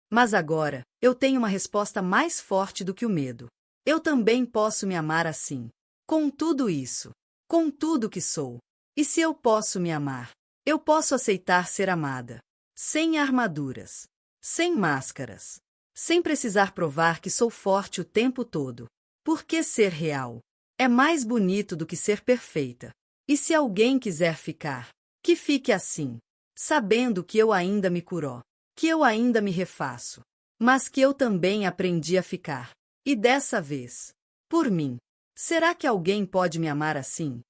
Mas agora, eu tenho uma resposta mais forte do que o medo. Eu também posso me amar assim. Com tudo isso. Com tudo que sou. E se eu posso me amar, eu posso aceitar ser amada. Sem armaduras. Sem máscaras. Sem precisar provar que sou forte o tempo todo. Porque ser real é mais bonito do que ser perfeita. E se alguém quiser ficar, que fique assim, sabendo que eu ainda me curo, que eu ainda me refaço, mas que eu também aprendi a ficar. E dessa vez, por mim. Será que alguém pode me amar assim?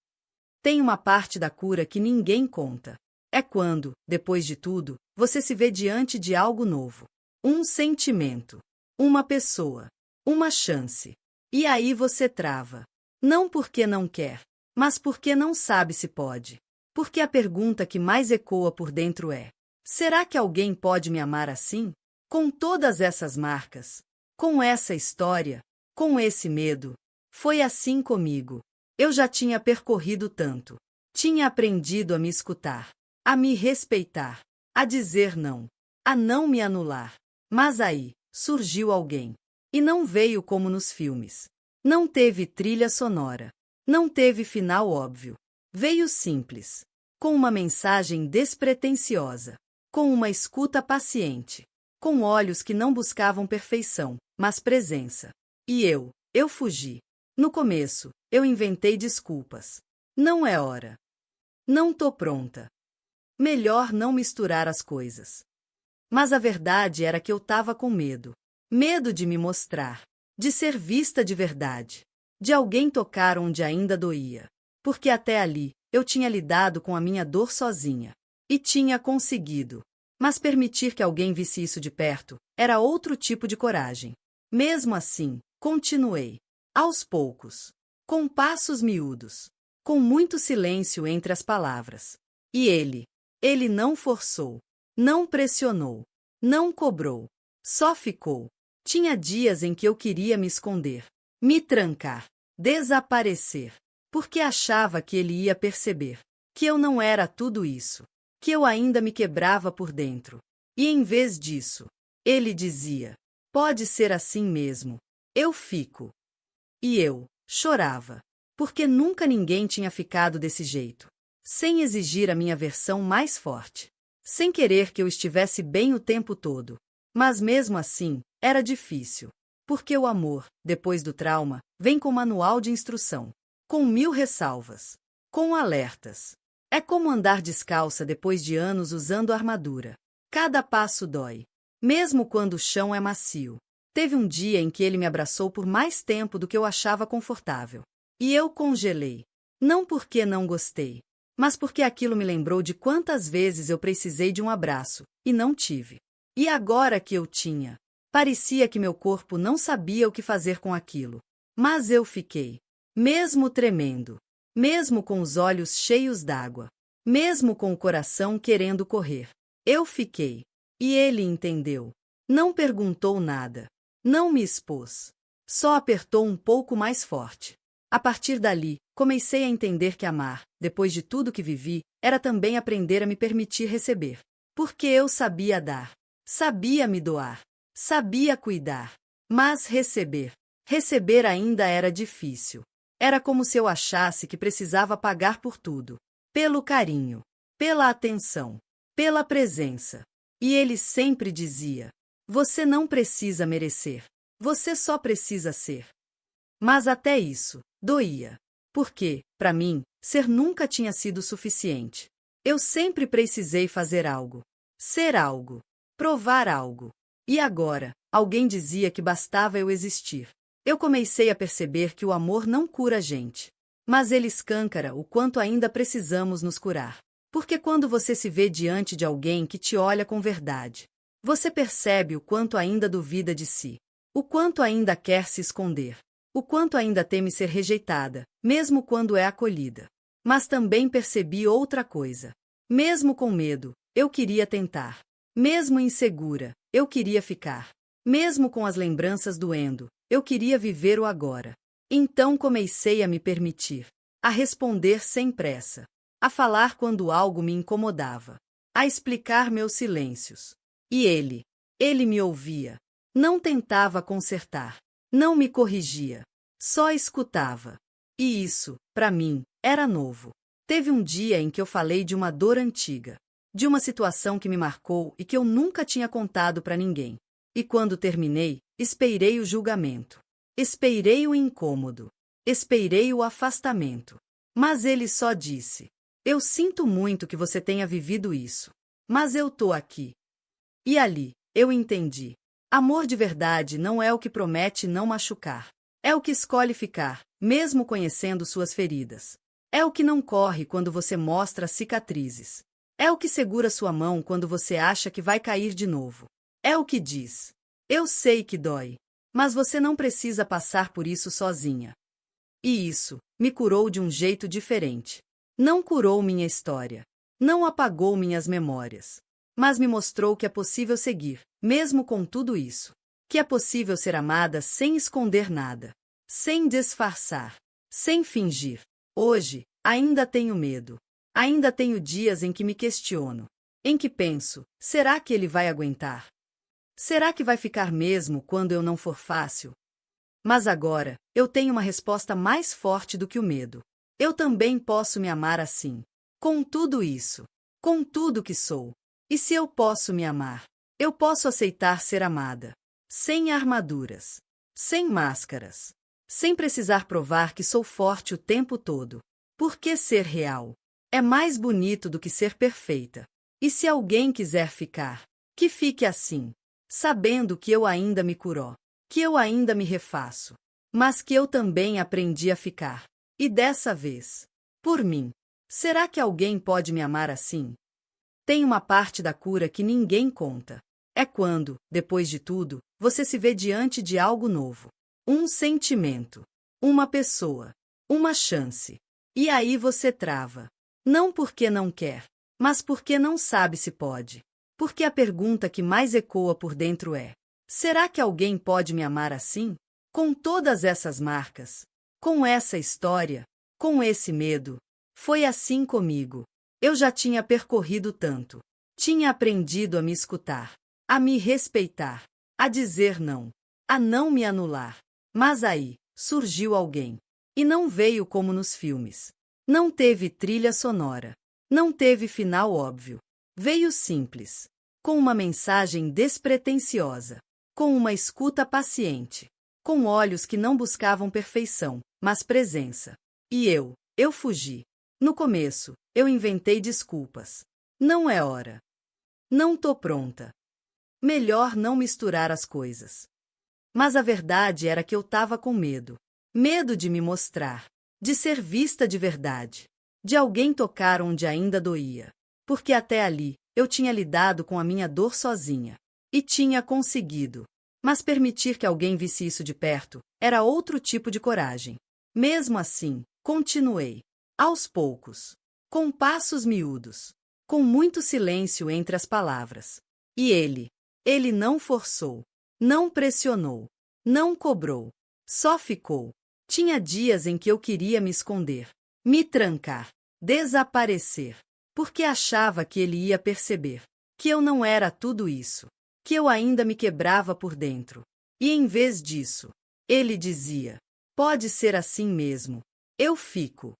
Tem uma parte da cura que ninguém conta. É quando, depois de tudo, você se vê diante de algo novo. Um sentimento. Uma pessoa. Uma chance. E aí você trava. Não porque não quer, mas porque não sabe se pode. Porque a pergunta que mais ecoa por dentro é: será que alguém pode me amar assim? Com todas essas marcas? Com essa história? Com esse medo? Foi assim comigo. Eu já tinha percorrido tanto. Tinha aprendido a me escutar, a me respeitar, a dizer não, a não me anular. Mas aí, surgiu alguém. E não veio como nos filmes. Não teve trilha sonora. Não teve final óbvio. Veio simples. Com uma mensagem despretensiosa. Com uma escuta paciente. Com olhos que não buscavam perfeição, mas presença. E eu fugi. No começo, eu inventei desculpas. Não é hora. Não tô pronta. Melhor não misturar as coisas. Mas a verdade era que eu tava com medo. Medo de me mostrar. De ser vista de verdade. De alguém tocar onde ainda doía. Porque até ali, eu tinha lidado com a minha dor sozinha. E tinha conseguido. Mas permitir que alguém visse isso de perto era outro tipo de coragem. Mesmo assim, continuei. Aos poucos. Com passos miúdos. Com muito silêncio entre as palavras. E ele não forçou. Não pressionou. Não cobrou. Só ficou. Tinha dias em que eu queria me esconder. Me trancar. Desaparecer. Porque achava que ele ia perceber. Que eu não era tudo isso. Que eu ainda me quebrava por dentro. E em vez disso, ele dizia: pode ser assim mesmo. Eu fico. E eu chorava. Porque nunca ninguém tinha ficado desse jeito. Sem exigir a minha versão mais forte. Sem querer que eu estivesse bem o tempo todo. Mas mesmo assim, era difícil. Porque o amor, depois do trauma, vem com manual de instrução. Com 1000 ressalvas. Com alertas. É como andar descalça depois de anos usando armadura. Cada passo dói. Mesmo quando o chão é macio. Teve um dia em que ele me abraçou por mais tempo do que eu achava confortável. E eu congelei. Não porque não gostei, mas porque aquilo me lembrou de quantas vezes eu precisei de um abraço, e não tive. E agora que eu tinha, parecia que meu corpo não sabia o que fazer com aquilo. Mas eu fiquei. Mesmo tremendo. Mesmo com os olhos cheios d'água. Mesmo com o coração querendo correr. Eu fiquei. E ele entendeu. Não perguntou nada. Não me expôs. Só apertou um pouco mais forte. A partir dali, comecei a entender que amar, depois de tudo que vivi, era também aprender a me permitir receber. Porque eu sabia dar. Sabia me doar. Sabia cuidar. Mas receber ainda era difícil. Era como se eu achasse que precisava pagar por tudo. Pelo carinho. Pela atenção. Pela presença. E ele sempre dizia: você não precisa merecer. Você só precisa ser. Mas até isso doía. Porque, para mim, ser nunca tinha sido suficiente. Eu sempre precisei fazer algo. Ser algo. Provar algo. E agora, alguém dizia que bastava eu existir. Eu comecei a perceber que o amor não cura a gente. Mas ele escancara o quanto ainda precisamos nos curar. Porque quando você se vê diante de alguém que te olha com verdade, você percebe o quanto ainda duvida de si. O quanto ainda quer se esconder. O quanto ainda teme ser rejeitada, mesmo quando é acolhida. Mas também percebi outra coisa. Mesmo com medo, eu queria tentar. Mesmo insegura, eu queria ficar. Mesmo com as lembranças doendo, eu queria viver o agora. Então comecei a me permitir. A responder sem pressa. A falar quando algo me incomodava. A explicar meus silêncios. E ele me ouvia. Não tentava consertar. Não me corrigia. Só escutava. E isso, para mim, era novo. Teve um dia em que eu falei de uma dor antiga. De uma situação que me marcou e que eu nunca tinha contado para ninguém. E quando terminei, esperei o julgamento. Esperei o incômodo. Esperei o afastamento. Mas ele só disse: eu sinto muito que você tenha vivido isso. Mas eu tô aqui. E ali, eu entendi. Amor de verdade não é o que promete não machucar. É o que escolhe ficar, mesmo conhecendo suas feridas. É o que não corre quando você mostra cicatrizes. É o que segura sua mão quando você acha que vai cair de novo. É o que diz: eu sei que dói, mas você não precisa passar por isso sozinha. E isso me curou de um jeito diferente. Não curou minha história. Não apagou minhas memórias. Mas me mostrou que é possível seguir, mesmo com tudo isso. Que é possível ser amada sem esconder nada. Sem disfarçar. Sem fingir. Hoje, ainda tenho medo. Ainda tenho dias em que me questiono. Em que penso: será que ele vai aguentar? Será que vai ficar mesmo quando eu não for fácil? Mas agora, eu tenho uma resposta mais forte do que o medo. Eu também posso me amar assim. Com tudo isso. Com tudo que sou. E se eu posso me amar, eu posso aceitar ser amada. Sem armaduras. Sem máscaras. Sem precisar provar que sou forte o tempo todo. Porque ser real é mais bonito do que ser perfeita. E se alguém quiser ficar, que fique assim, sabendo que eu ainda me curo, que eu ainda me refaço, mas que eu também aprendi a ficar. E dessa vez, por mim. Será que alguém pode me amar assim? Tem uma parte da cura que ninguém conta. É quando, depois de tudo, você se vê diante de algo novo. Um sentimento. Uma pessoa. Uma chance. E aí você trava. Não porque não quer, mas porque não sabe se pode. Porque a pergunta que mais ecoa por dentro é: será que alguém pode me amar assim? Com todas essas marcas? Com essa história? Com esse medo? Foi assim comigo. Eu já tinha percorrido tanto. Tinha aprendido a me escutar, a me respeitar, a dizer não, a não me anular. Mas aí, surgiu alguém. E não veio como nos filmes. Não teve trilha sonora. Não teve final óbvio. Veio simples. Com uma mensagem despretensiosa. Com uma escuta paciente. Com olhos que não buscavam perfeição, mas presença. E eu fugi. No começo, eu inventei desculpas. Não é hora. Não tô pronta. Melhor não misturar as coisas. Mas a verdade era que eu tava com medo. Medo de me mostrar. De ser vista de verdade. de alguém tocar onde ainda doía. Porque até ali, eu tinha lidado com a minha dor sozinha. E tinha conseguido. Mas permitir que alguém visse isso de perto era outro tipo de coragem. Mesmo assim, continuei. Aos poucos. Com passos miúdos. Com muito silêncio entre as palavras. E ele não forçou. Não pressionou. Não cobrou. Só ficou. Tinha dias em que eu queria me esconder. Me trancar. Desaparecer. Porque achava que ele ia perceber. Que eu não era tudo isso. Que eu ainda me quebrava por dentro. E em vez disso, ele dizia: pode ser assim mesmo. Eu fico.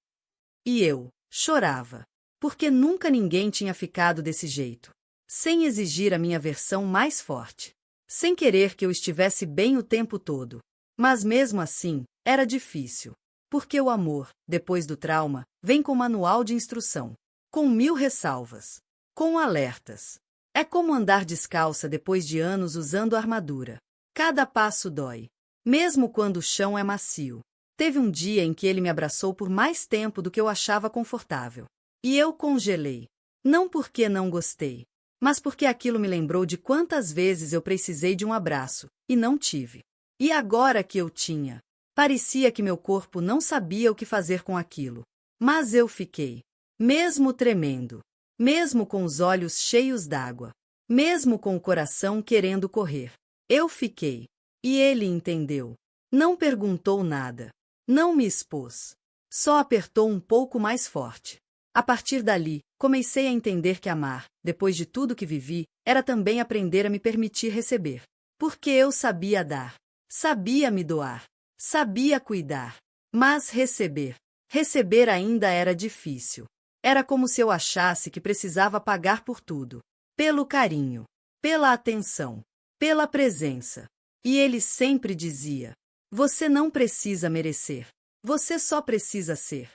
E eu chorava. Porque nunca ninguém tinha ficado desse jeito. Sem exigir a minha versão mais forte. Sem querer que eu estivesse bem o tempo todo. Mas mesmo assim, era difícil. Porque o amor, depois do trauma, vem com manual de instrução. Com 1000 ressalvas. Com alertas. É como andar descalça depois de anos usando armadura. Cada passo dói. Mesmo quando o chão é macio. Teve um dia em que ele me abraçou por mais tempo do que eu achava confortável. E eu congelei. Não porque não gostei. Mas porque aquilo me lembrou de quantas vezes eu precisei de um abraço, e não tive. E agora que eu tinha, parecia que meu corpo não sabia o que fazer com aquilo. Mas eu fiquei. Mesmo tremendo. Mesmo com os olhos cheios d'água. Mesmo com o coração querendo correr. Eu fiquei. E ele entendeu. Não perguntou nada. Não me expôs. Só apertou um pouco mais forte. A partir dali, comecei a entender que amar, depois de tudo que vivi, era também aprender a me permitir receber. Porque eu sabia dar. Sabia me doar. Sabia cuidar. Mas receber ainda era difícil. Era como se eu achasse que precisava pagar por tudo. Pelo carinho. Pela atenção. Pela presença. E ele sempre dizia: você não precisa merecer. Você só precisa ser.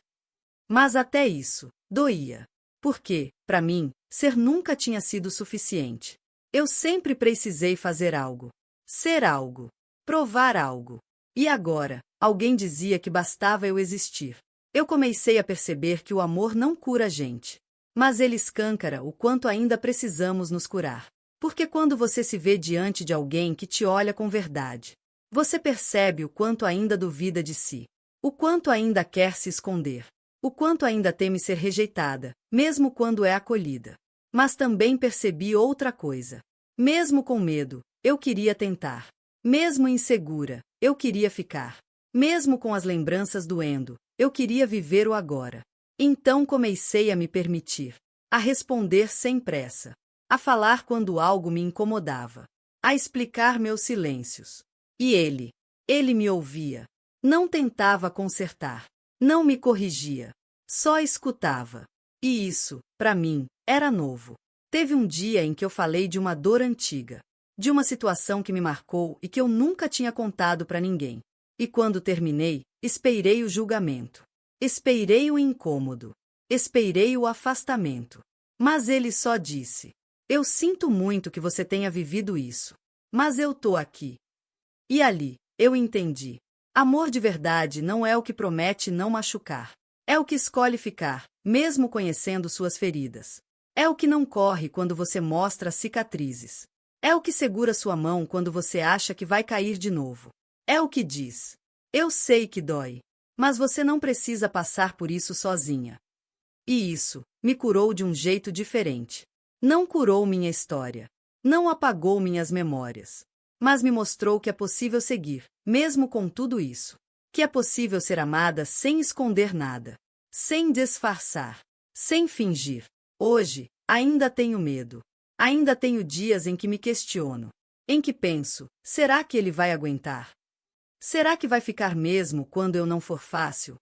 Mas até isso doía. Porque, para mim, ser nunca tinha sido suficiente. Eu sempre precisei fazer algo. Ser algo. Provar algo. E agora, alguém dizia que bastava eu existir. Eu comecei a perceber que o amor não cura a gente. Mas ele escancara o quanto ainda precisamos nos curar. Porque quando você se vê diante de alguém que te olha com verdade, você percebe o quanto ainda duvida de si. O quanto ainda quer se esconder. O quanto ainda teme ser rejeitada, mesmo quando é acolhida. Mas também percebi outra coisa. Mesmo com medo, eu queria tentar. Mesmo insegura, eu queria ficar. Mesmo com as lembranças doendo, eu queria viver o agora. Então comecei a me permitir. A responder sem pressa. A falar quando algo me incomodava. A explicar meus silêncios. E ele me ouvia. Não tentava consertar. Não me corrigia. Só escutava. E isso, para mim, era novo. Teve um dia em que eu falei de uma dor antiga. De uma situação que me marcou e que eu nunca tinha contado para ninguém. E quando terminei, esperei o julgamento. Esperei o incômodo. Esperei o afastamento. Mas ele só disse: eu sinto muito que você tenha vivido isso. Mas eu tô aqui. E ali, eu entendi. Amor de verdade não é o que promete não machucar. É o que escolhe ficar, mesmo conhecendo suas feridas. É o que não corre quando você mostra as cicatrizes. É o que segura sua mão quando você acha que vai cair de novo. É o que diz: eu sei que dói, mas você não precisa passar por isso sozinha. E isso me curou de um jeito diferente. Não curou minha história. Não apagou minhas memórias. Mas me mostrou que é possível seguir, mesmo com tudo isso. Que é possível ser amada sem esconder nada. Sem disfarçar. Sem fingir. Hoje, ainda tenho medo. Ainda tenho dias em que me questiono. Em que penso: será que ele vai aguentar? Será que vai ficar mesmo quando eu não for fácil?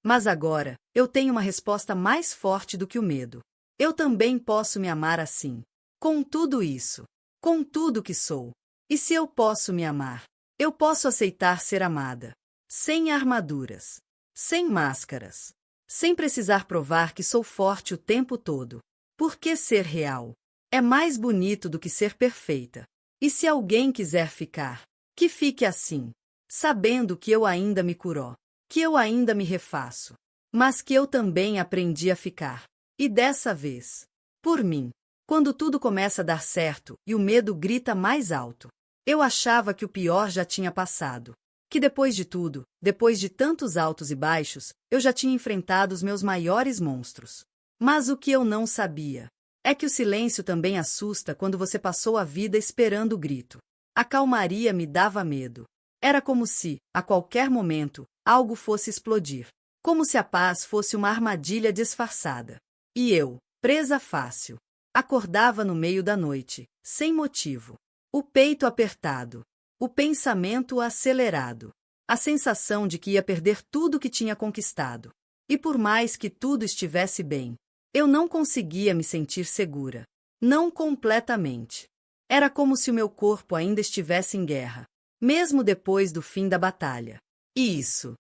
Mas agora, eu tenho uma resposta mais forte do que o medo. Eu também posso me amar assim. Com tudo isso. Com tudo que sou. E se eu posso me amar, eu posso aceitar ser amada. Sem armaduras. Sem máscaras. Sem precisar provar que sou forte o tempo todo. Porque ser real é mais bonito do que ser perfeita. E se alguém quiser ficar, que fique assim. Sabendo que eu ainda me curo. Que eu ainda me refaço. mas que eu também aprendi a ficar. E dessa vez, por mim. Quando tudo começa a dar certo e o medo grita mais alto. Eu achava que o pior já tinha passado. Que depois de tudo, depois de tantos altos e baixos, eu já tinha enfrentado os meus maiores monstros. Mas o que eu não sabia é que o silêncio também assusta quando você passou a vida esperando o grito. A calmaria me dava medo. Era como se, a qualquer momento, algo fosse explodir. Como se a paz fosse uma armadilha disfarçada. E eu, presa fácil, acordava no meio da noite, sem motivo. O peito apertado. O pensamento acelerado. A sensação de que ia perder tudo que tinha conquistado. E por mais que tudo estivesse bem, eu não conseguia me sentir segura. Não completamente. Era como se o meu corpo ainda estivesse em guerra, mesmo depois do fim da batalha. E isso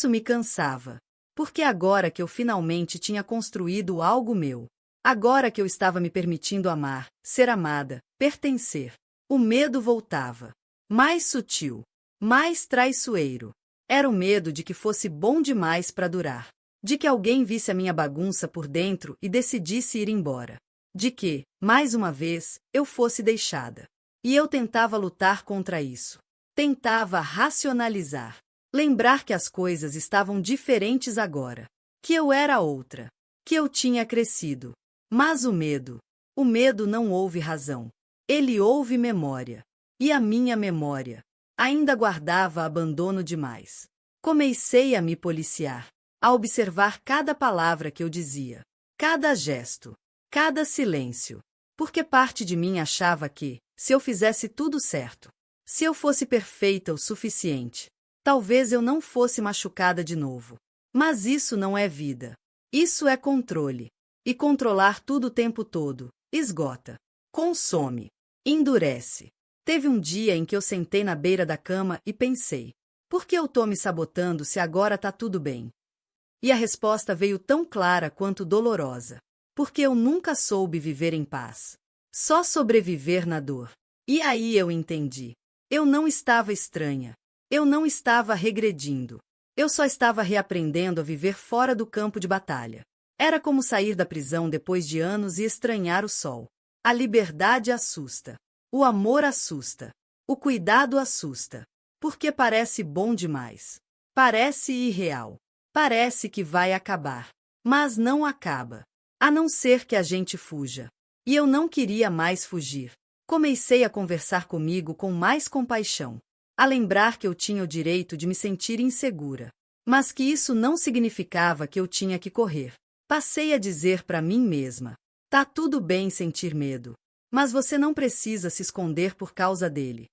me cansava. Porque agora que eu finalmente tinha construído algo meu, agora que eu estava me permitindo amar, ser amada, pertencer, o medo voltava. Mais sutil, mais traiçoeiro. Era o medo de que fosse bom demais para durar. De que alguém visse a minha bagunça por dentro e decidisse ir embora. De que, mais uma vez, eu fosse deixada. E eu tentava lutar contra isso. Tentava racionalizar. Lembrar que as coisas estavam diferentes agora. Que eu era outra. Que eu tinha crescido. Mas o medo não ouve razão. Ele ouve memória. E a minha memória ainda guardava abandono demais. Comecei a me policiar, a observar cada palavra que eu dizia, cada gesto, cada silêncio, porque parte de mim achava que, se eu fizesse tudo certo, se eu fosse perfeita o suficiente, talvez eu não fosse machucada de novo. Mas isso não é vida. Isso é controle. E controlar tudo o tempo todo esgota, consome, endurece. Teve um dia em que eu sentei na beira da cama e pensei: por que eu tô me sabotando se agora tá tudo bem? E a resposta veio tão clara quanto dolorosa. Porque eu nunca soube viver em paz. Só sobreviver na dor. E aí eu entendi. Eu não estava estranha. Eu não estava regredindo. Eu só estava reaprendendo a viver fora do campo de batalha. Era como sair da prisão depois de anos e estranhar o sol. A liberdade assusta. O amor assusta. O cuidado assusta. Porque parece bom demais. Parece irreal. Parece que vai acabar. Mas não acaba. A não ser que a gente fuja. E eu não queria mais fugir. Comecei a conversar comigo com mais compaixão. A lembrar que eu tinha o direito de me sentir insegura. Mas que isso não significava que eu tinha que correr. Passei a dizer para mim mesma: tá tudo bem sentir medo. Mas você não precisa se esconder por causa dele.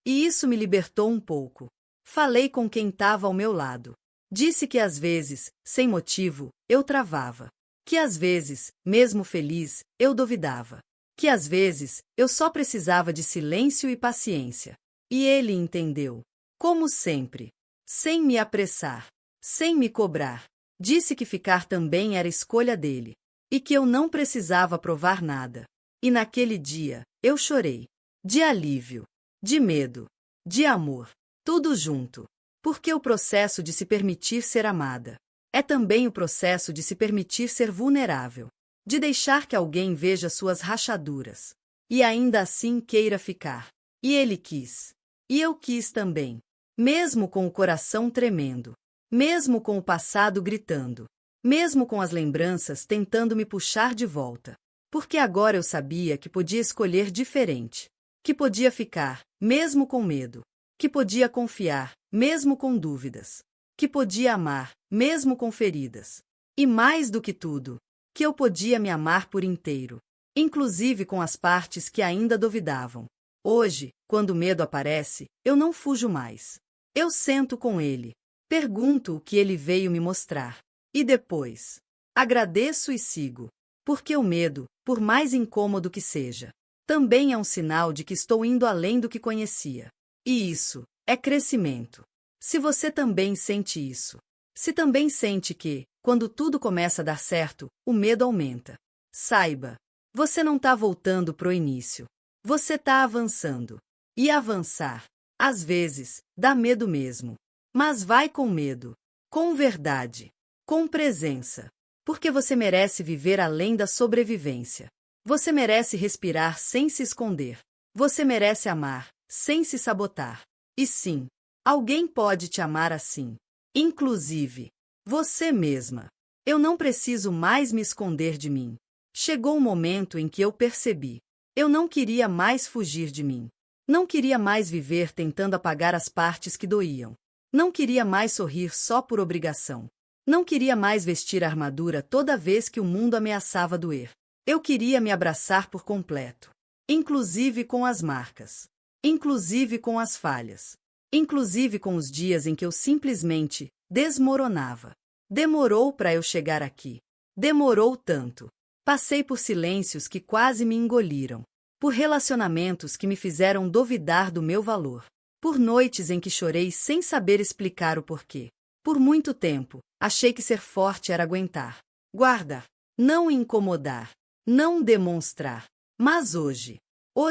E isso me libertou um pouco. Falei com quem estava ao meu lado. Disse que às vezes, sem motivo, eu travava. Que às vezes, mesmo feliz, eu duvidava. Que às vezes, eu só precisava de silêncio e paciência. E ele entendeu. Como sempre. Sem me apressar. Sem me cobrar. Disse que ficar também era escolha dele. E que eu não precisava provar nada. E naquele dia, eu chorei. De alívio. De medo. De amor. Tudo junto. Porque o processo de se permitir ser amada é também o processo de se permitir ser vulnerável. De deixar que alguém veja suas rachaduras. E ainda assim queira ficar. E ele quis. E eu quis também. Mesmo com o coração tremendo. Mesmo com o passado gritando. Mesmo com as lembranças tentando me puxar de volta. Porque agora eu sabia que podia escolher diferente. Que podia ficar, mesmo com medo. Que podia confiar, mesmo com dúvidas. Que podia amar, mesmo com feridas. E mais do que tudo, que eu podia me amar por inteiro. Inclusive com as partes que ainda duvidavam. Hoje, quando o medo aparece, eu não fujo mais. Eu sento com ele. Pergunto o que ele veio me mostrar. E depois, agradeço e sigo. Porque o medo, por mais incômodo que seja, também é um sinal de que estou indo além do que conhecia. E isso é crescimento. Se você também sente isso, se também sente que, quando tudo começa a dar certo, o medo aumenta, saiba, você não está voltando pro início. Você está avançando. E avançar, às vezes, dá medo mesmo. Mas vai com medo. Com verdade. Com presença. Porque você merece viver além da sobrevivência. Você merece respirar sem se esconder. Você merece amar, sem se sabotar. E sim, alguém pode te amar assim. Inclusive, você mesma. Eu não preciso mais me esconder de mim. Chegou o momento em que eu percebi. Eu não queria mais fugir de mim. Não queria mais viver tentando apagar as partes que doíam. Não queria mais sorrir só por obrigação. Não queria mais vestir a armadura toda vez que o mundo ameaçava doer. Eu queria me abraçar por completo. Inclusive com as marcas. Inclusive com as falhas. Inclusive com os dias em que eu simplesmente desmoronava. Demorou para eu chegar aqui. Demorou tanto. Passei por silêncios que quase me engoliram. Por relacionamentos que me fizeram duvidar do meu valor. Por noites em que chorei sem saber explicar o porquê. Por muito tempo, achei que ser forte era aguentar. Guardar. Não incomodar. Não demonstrar. Mas hoje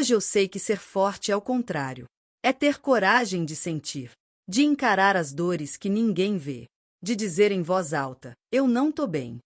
eu sei que ser forte é o contrário. É ter coragem de sentir. De encarar as dores que ninguém vê. De dizer em voz alta, eu não tô bem.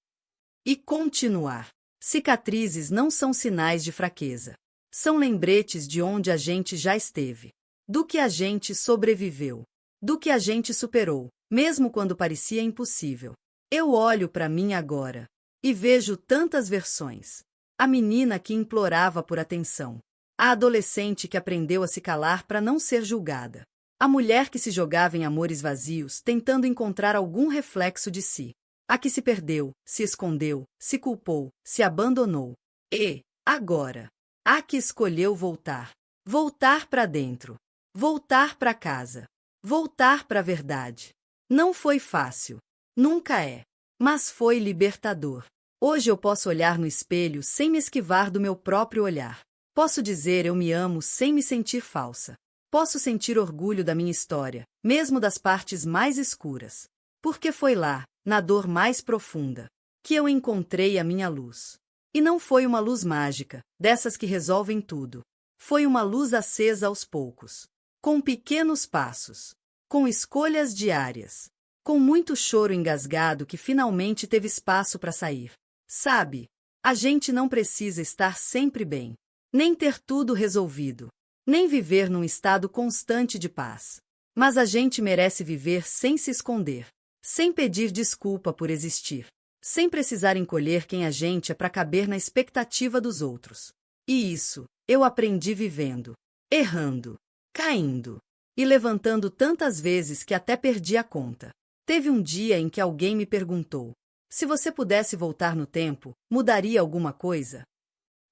E continuar. Cicatrizes não são sinais de fraqueza. São lembretes de onde a gente já esteve. Do que a gente sobreviveu. Do que a gente superou, mesmo quando parecia impossível. Eu olho para mim agora. E vejo tantas versões. A menina que implorava por atenção. A adolescente que aprendeu a se calar para não ser julgada. A mulher que se jogava em amores vazios, tentando encontrar algum reflexo de si. A que se perdeu, se escondeu, se culpou, se abandonou. E, agora, a que escolheu voltar. Voltar para dentro. Voltar para casa. Voltar para a verdade. Não foi fácil. Nunca é. Mas foi libertador. Hoje eu posso olhar no espelho sem me esquivar do meu próprio olhar. Posso dizer eu me amo sem me sentir falsa. Posso sentir orgulho da minha história, mesmo das partes mais escuras. Porque foi lá, na dor mais profunda, que eu encontrei a minha luz. E não foi uma luz mágica, dessas que resolvem tudo. Foi uma luz acesa aos poucos. Com pequenos passos. Com escolhas diárias. Com muito choro engasgado que finalmente teve espaço para sair. Sabe, a gente não precisa estar sempre bem. Nem ter tudo resolvido. Nem viver num estado constante de paz. Mas a gente merece viver sem se esconder. Sem pedir desculpa por existir. Sem precisar encolher quem a gente é para caber na expectativa dos outros. E isso, eu aprendi vivendo. Errando. Caindo. E levantando tantas vezes que até perdi a conta. Teve um dia em que alguém me perguntou: se você pudesse voltar no tempo, mudaria alguma coisa?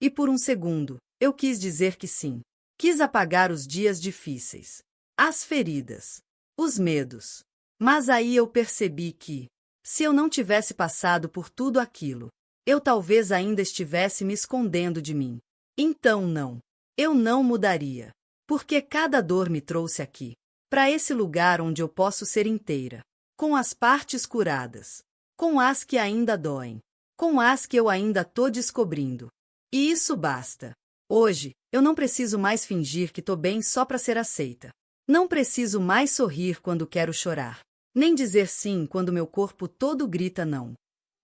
E por um segundo, eu quis dizer que sim. Quis apagar os dias difíceis. As feridas. Os medos. Mas aí eu percebi que, se eu não tivesse passado por tudo aquilo, eu talvez ainda estivesse me escondendo de mim. Então não. Eu não mudaria. Porque cada dor me trouxe aqui. Para esse lugar onde eu posso ser inteira. Com as partes curadas. Com as que ainda doem. Com as que eu ainda tô descobrindo. E isso basta. Hoje, eu não preciso mais fingir que tô bem só para ser aceita. Não preciso mais sorrir quando quero chorar. Nem dizer sim quando meu corpo todo grita não.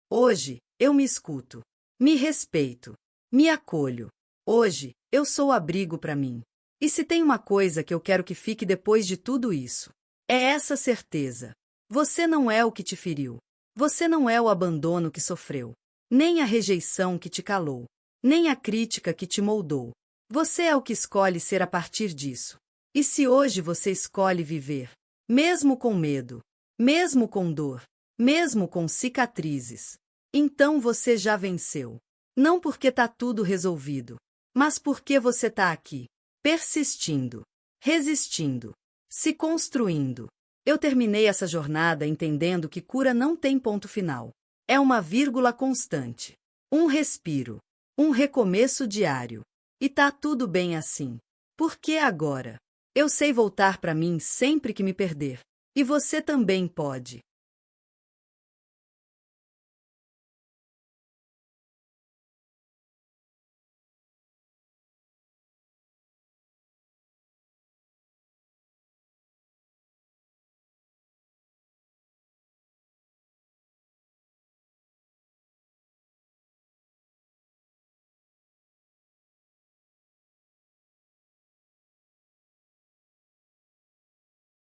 Hoje, eu me escuto. Me respeito. Me acolho. Hoje, eu sou abrigo para mim. E se tem uma coisa que eu quero que fique depois de tudo isso, é essa certeza. Você não é o que te feriu. Você não é o abandono que sofreu. Nem a rejeição que te calou. Nem a crítica que te moldou. Você é o que escolhe ser a partir disso. E se hoje você escolhe viver, mesmo com medo, mesmo com dor, mesmo com cicatrizes, então você já venceu. Não porque tá tudo resolvido, mas porque você tá aqui, persistindo, resistindo, se construindo. Eu terminei essa jornada entendendo que cura não tem ponto final. É uma vírgula constante. Um respiro. Um recomeço diário. E tá tudo bem assim. Porque agora eu sei voltar para mim sempre que me perder. E você também pode.